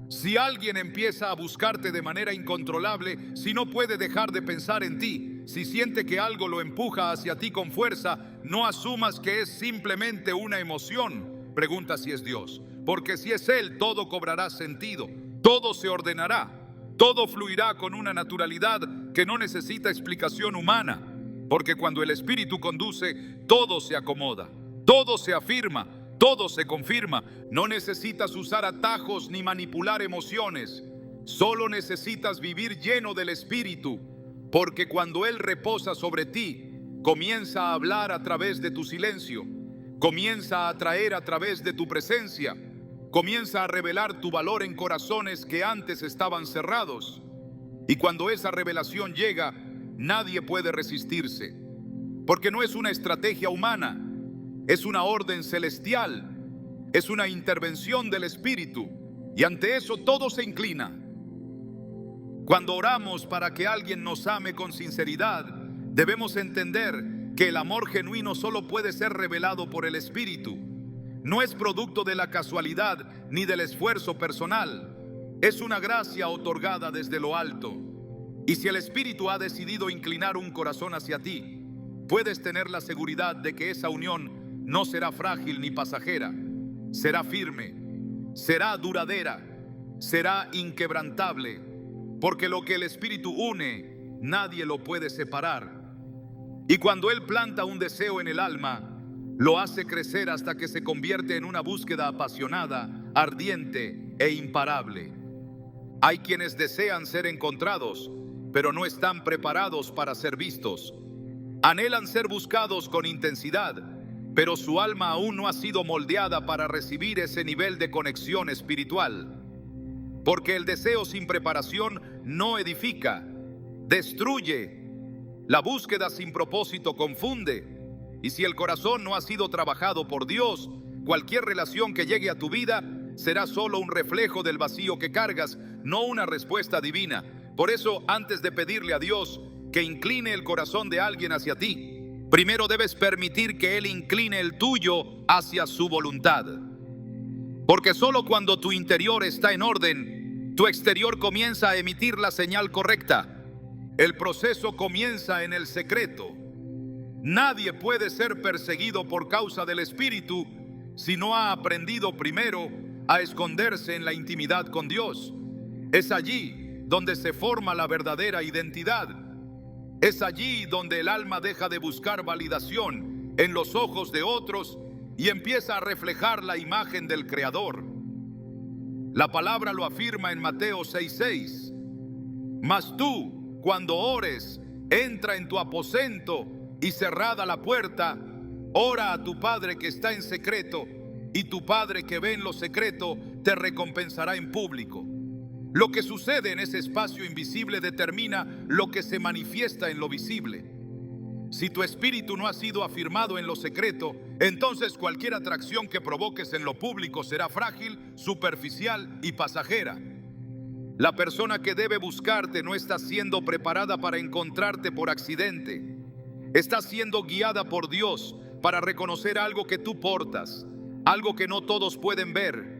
Si alguien empieza a buscarte de manera incontrolable, si no puede dejar de pensar en ti, si siente que algo lo empuja hacia ti con fuerza, no asumas que es simplemente una emoción. Pregunta si es Dios, porque si es Él, todo cobrará sentido, todo se ordenará, todo fluirá con una naturalidad que no necesita explicación humana, porque cuando el Espíritu conduce, todo se acomoda, todo se afirma, todo se confirma. No necesitas usar atajos ni manipular emociones, solo necesitas vivir lleno del Espíritu, porque cuando Él reposa sobre ti, comienza a hablar a través de tu silencio, comienza a atraer a través de tu presencia, comienza a revelar tu valor en corazones que antes estaban cerrados. Y cuando esa revelación llega, nadie puede resistirse, porque no es una estrategia humana, es una orden celestial, es una intervención del Espíritu, y ante eso todo se inclina. Cuando oramos para que alguien nos ame con sinceridad, debemos entender que el amor genuino solo puede ser revelado por el Espíritu. No es producto de la casualidad ni del esfuerzo personal. Es una gracia otorgada desde lo alto. Y si el Espíritu ha decidido inclinar un corazón hacia ti, puedes tener la seguridad de que esa unión no será frágil ni pasajera. Será firme, será duradera, será inquebrantable. Porque lo que el Espíritu une, nadie lo puede separar. Y cuando Él planta un deseo en el alma, lo hace crecer hasta que se convierte en una búsqueda apasionada, ardiente e imparable. Hay quienes desean ser encontrados, pero no están preparados para ser vistos. Anhelan ser buscados con intensidad, pero su alma aún no ha sido moldeada para recibir ese nivel de conexión espiritual. Porque el deseo sin preparación no edifica, destruye. La búsqueda sin propósito confunde. Y si el corazón no ha sido trabajado por Dios, cualquier relación que llegue a tu vida será solo un reflejo del vacío que cargas, no una respuesta divina. Por eso, antes de pedirle a Dios que incline el corazón de alguien hacia ti, primero debes permitir que Él incline el tuyo hacia su voluntad. Porque solo cuando tu interior está en orden, tu exterior comienza a emitir la señal correcta. El proceso comienza en el secreto. Nadie puede ser perseguido por causa del Espíritu si no ha aprendido primero a esconderse en la intimidad con Dios. Es allí donde se forma la verdadera identidad. Es allí donde el alma deja de buscar validación en los ojos de otros y empieza a reflejar la imagen del Creador. La palabra lo afirma en Mateo 6:6. Mas tú, cuando ores, entra en tu aposento y cerrada la puerta, ora a tu Padre que está en secreto, y tu Padre que ve en lo secreto te recompensará en público. Lo que sucede en ese espacio invisible determina lo que se manifiesta en lo visible. Si tu espíritu no ha sido afirmado en lo secreto, entonces cualquier atracción que provoques en lo público será frágil, superficial y pasajera. La persona que debe buscarte no está siendo preparada para encontrarte por accidente. Está siendo guiada por Dios para reconocer algo que tú portas, algo que no todos pueden ver,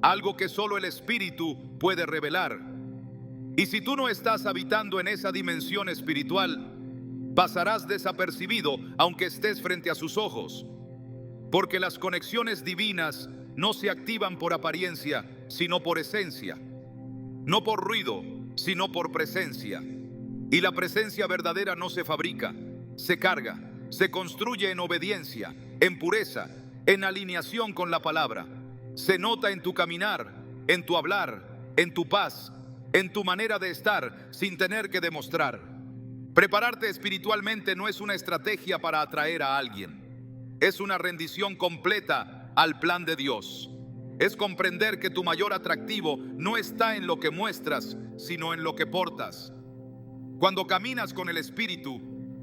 algo que solo el Espíritu puede revelar. Y si tú no estás habitando en esa dimensión espiritual, pasarás desapercibido aunque estés frente a sus ojos, porque las conexiones divinas no se activan por apariencia, sino por esencia, no por ruido, sino por presencia. Y la presencia verdadera no se fabrica, se carga, se construye en obediencia, en pureza, en alineación con la palabra. Se nota en tu caminar, en tu hablar, en tu paz, en tu manera de estar sin tener que demostrar. Prepararte espiritualmente no es una estrategia para atraer a alguien. Es una rendición completa al plan de Dios. Es comprender que tu mayor atractivo no está en lo que muestras, sino en lo que portas. Cuando caminas con el Espíritu,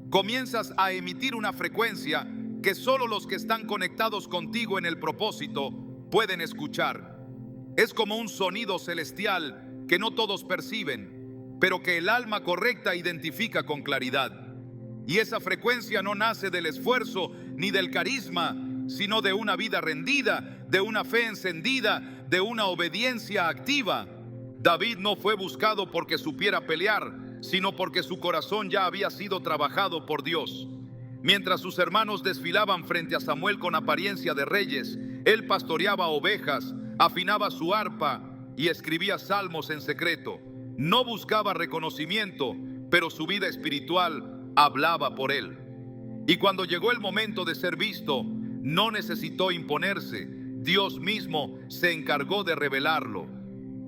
comienzas a emitir una frecuencia que solo los que están conectados contigo en el propósito pueden escuchar. Es como un sonido celestial que no todos perciben, pero que el alma correcta identifica con claridad. Y esa frecuencia no nace del esfuerzo ni del carisma, sino de una vida rendida, de una fe encendida, de una obediencia activa. David no fue buscado porque supiera pelear, sino porque su corazón ya había sido trabajado por Dios. Mientras sus hermanos desfilaban frente a Samuel con apariencia de reyes, él pastoreaba ovejas, afinaba su arpa y escribía salmos en secreto. No buscaba reconocimiento, pero su vida espiritual hablaba por él. Y cuando llegó el momento de ser visto, no necesitó imponerse. Dios mismo se encargó de revelarlo.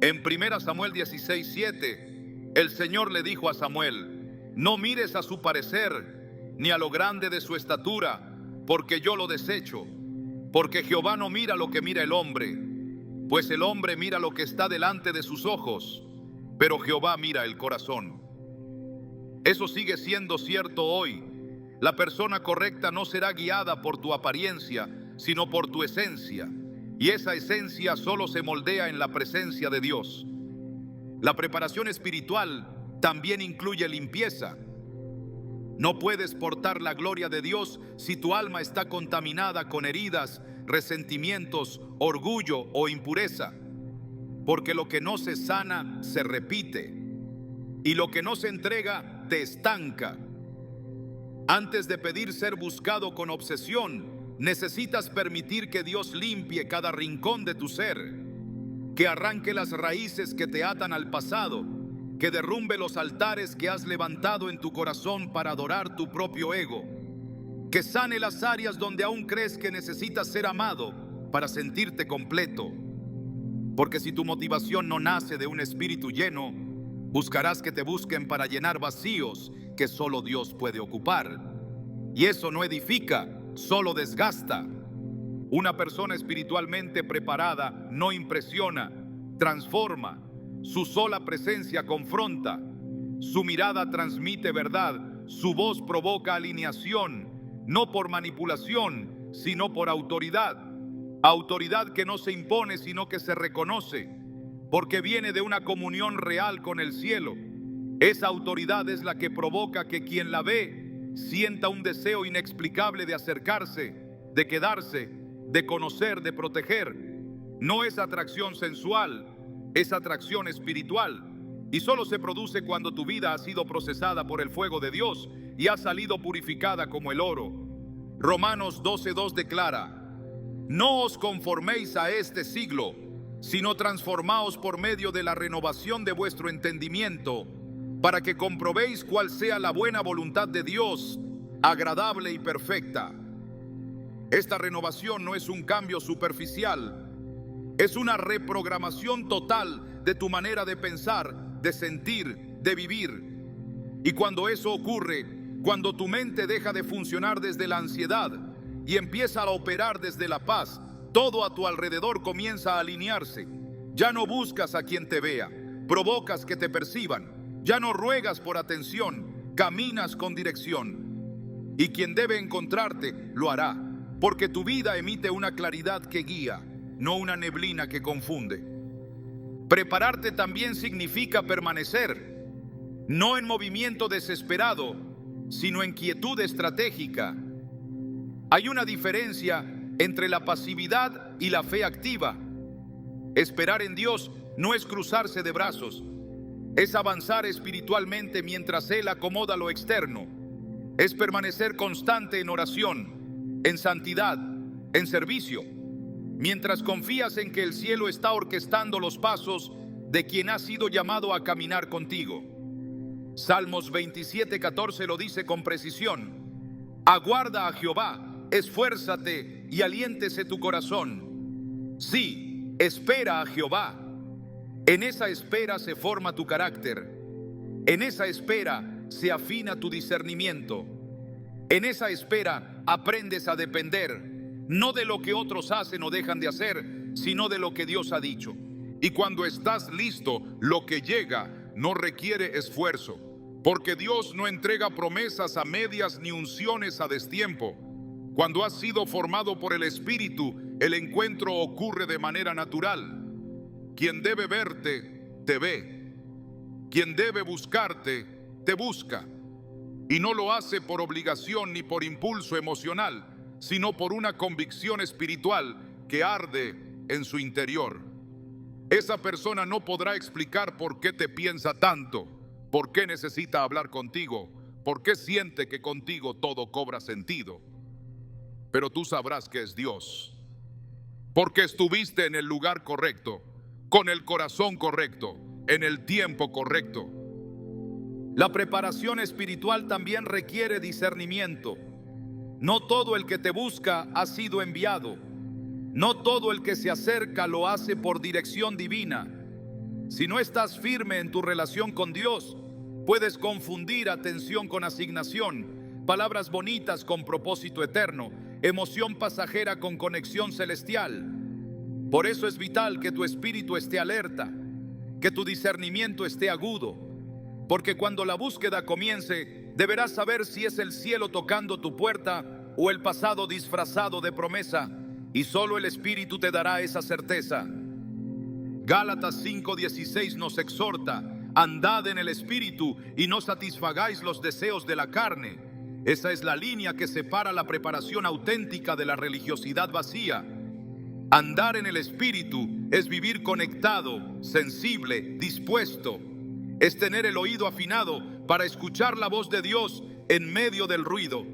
En 1 Samuel 16:7, el Señor le dijo a Samuel: no mires a su parecer, ni a lo grande de su estatura, porque yo lo desecho. Porque Jehová no mira lo que mira el hombre, pues el hombre mira lo que está delante de sus ojos, pero Jehová mira el corazón. Eso sigue siendo cierto hoy. La persona correcta no será guiada por tu apariencia, sino por tu esencia. Y esa esencia solo se moldea en la presencia de Dios. La preparación espiritual también incluye limpieza. No puedes portar la gloria de Dios si tu alma está contaminada con heridas, resentimientos, orgullo o impureza. Porque lo que no se sana se repite, y lo que no se entrega te estanca. Antes de pedir ser buscado con obsesión, necesitas permitir que Dios limpie cada rincón de tu ser, que arranque las raíces que te atan al pasado, que derrumbe los altares que has levantado en tu corazón para adorar tu propio ego, que sane las áreas donde aún crees que necesitas ser amado para sentirte completo. Porque si tu motivación no nace de un espíritu lleno, buscarás que te busquen para llenar vacíos que solo Dios puede ocupar. Y eso no edifica, solo desgasta. Una persona espiritualmente preparada no impresiona, transforma. Su sola presencia confronta. Su mirada transmite verdad. Su voz provoca alineación, no por manipulación, sino por autoridad. Autoridad que no se impone, sino que se reconoce, porque viene de una comunión real con el cielo. Esa autoridad es la que provoca que quien la ve sienta un deseo inexplicable de acercarse, de quedarse, de conocer, de proteger. No es atracción sensual, es atracción espiritual, y solo se produce cuando tu vida ha sido procesada por el fuego de Dios y ha salido purificada como el oro. Romanos 12:2 declara: no os conforméis a este siglo, sino transformaos por medio de la renovación de vuestro entendimiento, para que comprobéis cuál sea la buena voluntad de Dios, agradable y perfecta. Esta renovación no es un cambio superficial, es una reprogramación total de tu manera de pensar, de sentir, de vivir. Y cuando eso ocurre, cuando tu mente deja de funcionar desde la ansiedad y empieza a operar desde la paz, todo a tu alrededor comienza a alinearse. Ya no buscas a quien te vea, provocas que te perciban. Ya no ruegas por atención, caminas con dirección. Y quien debe encontrarte, lo hará, porque tu vida emite una claridad que guía, no una neblina que confunde. Prepararte también significa permanecer, no en movimiento desesperado, sino en quietud estratégica. Hay una diferencia entre la pasividad y la fe activa. Esperar en Dios no es cruzarse de brazos, es avanzar espiritualmente mientras Él acomoda lo externo. Es permanecer constante en oración, en santidad, en servicio, mientras confías en que el cielo está orquestando los pasos de quien ha sido llamado a caminar contigo. Salmos 27:14 lo dice con precisión: aguarda a Jehová, esfuérzate y aliéntese tu corazón. Sí, espera a Jehová. En esa espera se forma tu carácter. En esa espera se afina tu discernimiento. En esa espera aprendes a depender, no de lo que otros hacen o dejan de hacer, sino de lo que Dios ha dicho. Y cuando estás listo, lo que llega no requiere esfuerzo, porque Dios no entrega promesas a medias ni unciones a destiempo. Cuando has sido formado por el Espíritu, el encuentro ocurre de manera natural. Quien debe verte, te ve. Quien debe buscarte, te busca. Y no lo hace por obligación ni por impulso emocional, sino por una convicción espiritual que arde en su interior. Esa persona no podrá explicar por qué te piensa tanto, por qué necesita hablar contigo, por qué siente que contigo todo cobra sentido. Pero tú sabrás que es Dios, porque estuviste en el lugar correcto, con el corazón correcto, en el tiempo correcto. La preparación espiritual también requiere discernimiento. No todo el que te busca ha sido enviado. No todo el que se acerca lo hace por dirección divina. Si no estás firme en tu relación con Dios, puedes confundir atención con asignación, palabras bonitas con propósito eterno, emoción pasajera con conexión celestial. Por eso es vital que tu espíritu esté alerta, que tu discernimiento esté agudo, porque cuando la búsqueda comience, deberás saber si es el cielo tocando tu puerta o el pasado disfrazado de promesa, y solo el Espíritu te dará esa certeza. Gálatas 5:16 nos exhorta: andad en el Espíritu y no satisfagáis los deseos de la carne. Esa es la línea que separa la preparación auténtica de la religiosidad vacía. Andar en el Espíritu es vivir conectado, sensible, dispuesto. Es tener el oído afinado para escuchar la voz de Dios en medio del ruido.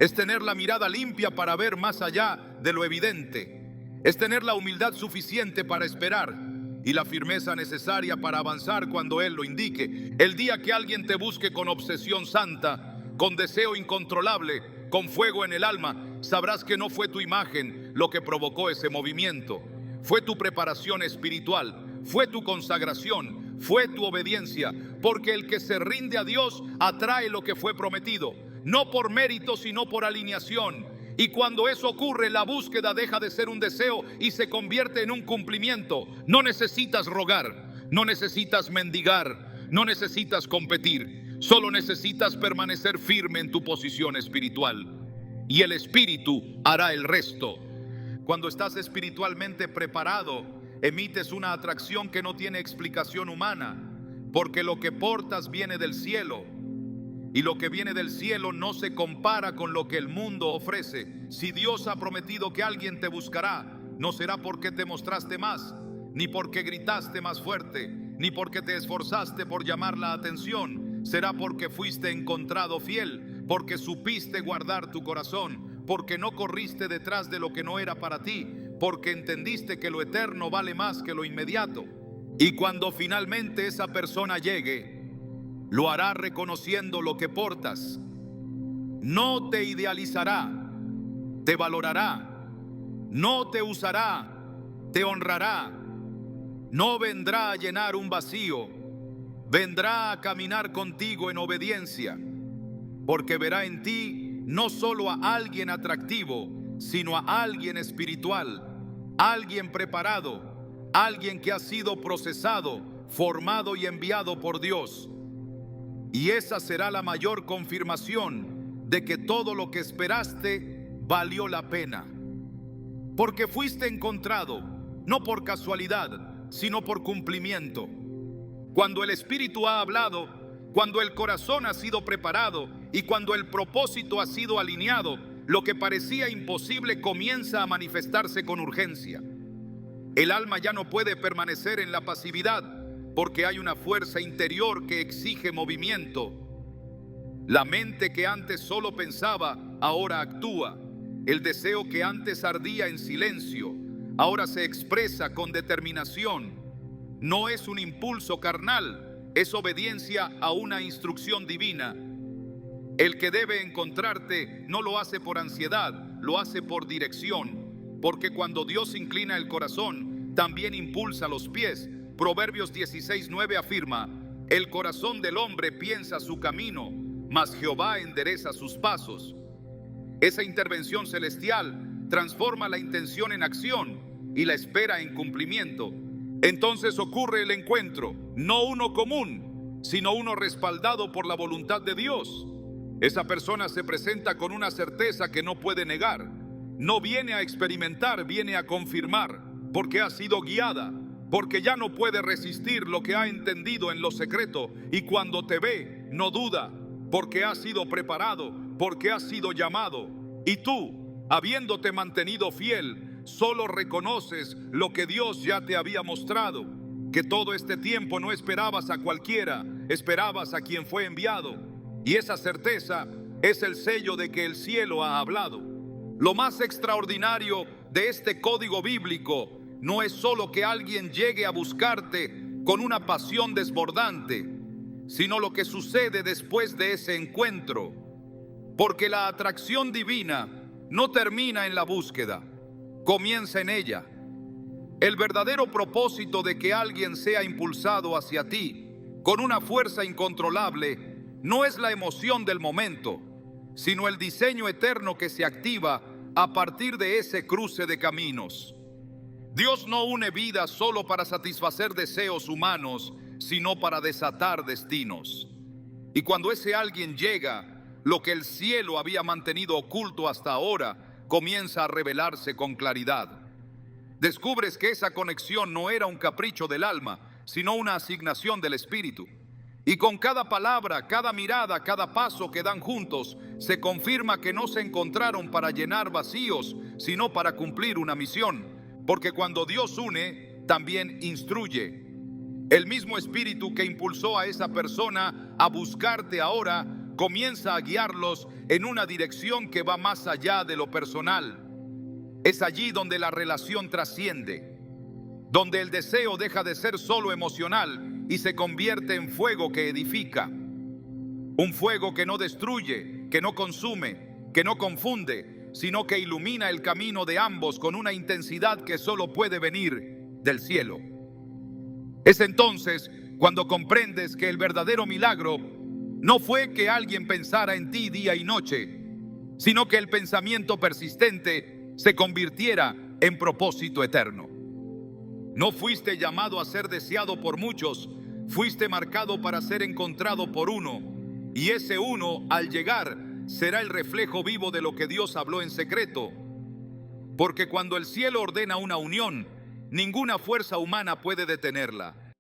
Es tener la mirada limpia para ver más allá de lo evidente. Es tener la humildad suficiente para esperar y la firmeza necesaria para avanzar cuando Él lo indique. El día que alguien te busque con obsesión santa, con deseo incontrolable, con fuego en el alma, sabrás que no fue tu imagen lo que provocó ese movimiento. Fue tu preparación espiritual, fue tu consagración, fue tu obediencia, porque el que se rinde a Dios atrae lo que fue prometido, no por mérito sino por alineación. Y cuando eso ocurre, la búsqueda deja de ser un deseo y se convierte en un cumplimiento. No necesitas rogar, no necesitas mendigar, no necesitas competir, solo necesitas permanecer firme en tu posición espiritual, y el Espíritu hará el resto. Cuando estás espiritualmente preparado, emites una atracción que no tiene explicación humana, porque lo que portas viene del cielo, y lo que viene del cielo no se compara con lo que el mundo ofrece. Si Dios ha prometido que alguien te buscará, no será porque te mostraste más, ni porque gritaste más fuerte, ni porque te esforzaste por llamar la atención. Será porque fuiste encontrado fiel, porque supiste guardar tu corazón, porque no corriste detrás de lo que no era para ti, porque entendiste que lo eterno vale más que lo inmediato. Y cuando finalmente esa persona llegue, lo hará reconociendo lo que portas. No te idealizará, te valorará, no te usará, te honrará. No vendrá a llenar un vacío, vendrá a caminar contigo en obediencia, porque verá en ti no solo a alguien atractivo, sino a alguien espiritual, alguien preparado, alguien que ha sido procesado, formado y enviado por Dios. Y esa será la mayor confirmación de que todo lo que esperaste valió la pena. Porque fuiste encontrado, no por casualidad, sino por cumplimiento. Cuando el Espíritu ha hablado, cuando el corazón ha sido preparado y cuando el propósito ha sido alineado, lo que parecía imposible comienza a manifestarse con urgencia. El alma ya no puede permanecer en la pasividad, porque hay una fuerza interior que exige movimiento. La mente que antes solo pensaba, ahora actúa. El deseo que antes ardía en silencio, ahora se expresa con determinación. No es un impulso carnal, es obediencia a una instrucción divina. El que debe encontrarte no lo hace por ansiedad, lo hace por dirección, porque cuando Dios inclina el corazón, también impulsa los pies. Proverbios 16:9 afirma: el corazón del hombre piensa su camino, mas Jehová endereza sus pasos. Esa intervención celestial transforma la intención en acción y la espera en cumplimiento. Entonces ocurre el encuentro, no uno común, sino uno respaldado por la voluntad de Dios. Esa persona se presenta con una certeza que no puede negar. No viene a experimentar, viene a confirmar, porque ha sido guiada, porque ya no puede resistir lo que ha entendido en lo secreto, y cuando te ve, no duda, porque ha sido preparado, porque ha sido llamado. Y tú, habiéndote mantenido fiel, solo reconoces lo que Dios ya te había mostrado, que todo este tiempo no esperabas a cualquiera, esperabas a quien fue enviado. Y esa certeza es el sello de que el cielo ha hablado. Lo más extraordinario de este código bíblico no es solo que alguien llegue a buscarte con una pasión desbordante, sino lo que sucede después de ese encuentro. Porque la atracción divina no termina en la búsqueda, comienza en ella. El verdadero propósito de que alguien sea impulsado hacia ti con una fuerza incontrolable no es la emoción del momento, sino el diseño eterno que se activa a partir de ese cruce de caminos. Dios no une vidas solo para satisfacer deseos humanos, sino para desatar destinos. Y cuando ese alguien llega, lo que el cielo había mantenido oculto hasta ahora comienza a revelarse con claridad. Descubres que esa conexión no era un capricho del alma, sino una asignación del Espíritu. Y con cada palabra, cada mirada, cada paso que dan juntos, se confirma que no se encontraron para llenar vacíos, sino para cumplir una misión. Porque cuando Dios une, también instruye. El mismo Espíritu que impulsó a esa persona a buscarte ahora, comienza a guiarlos en una dirección que va más allá de lo personal. Es allí donde la relación trasciende, donde el deseo deja de ser solo emocional y se convierte en fuego que edifica. Un fuego que no destruye, que no consume, que no confunde, sino que ilumina el camino de ambos con una intensidad que solo puede venir del cielo. Es entonces cuando comprendes que el verdadero milagro no fue que alguien pensara en ti día y noche, sino que el pensamiento persistente se convirtiera en propósito eterno. No fuiste llamado a ser deseado por muchos, fuiste marcado para ser encontrado por uno, y ese uno, al llegar, será el reflejo vivo de lo que Dios habló en secreto. Porque cuando el cielo ordena una unión, ninguna fuerza humana puede detenerla.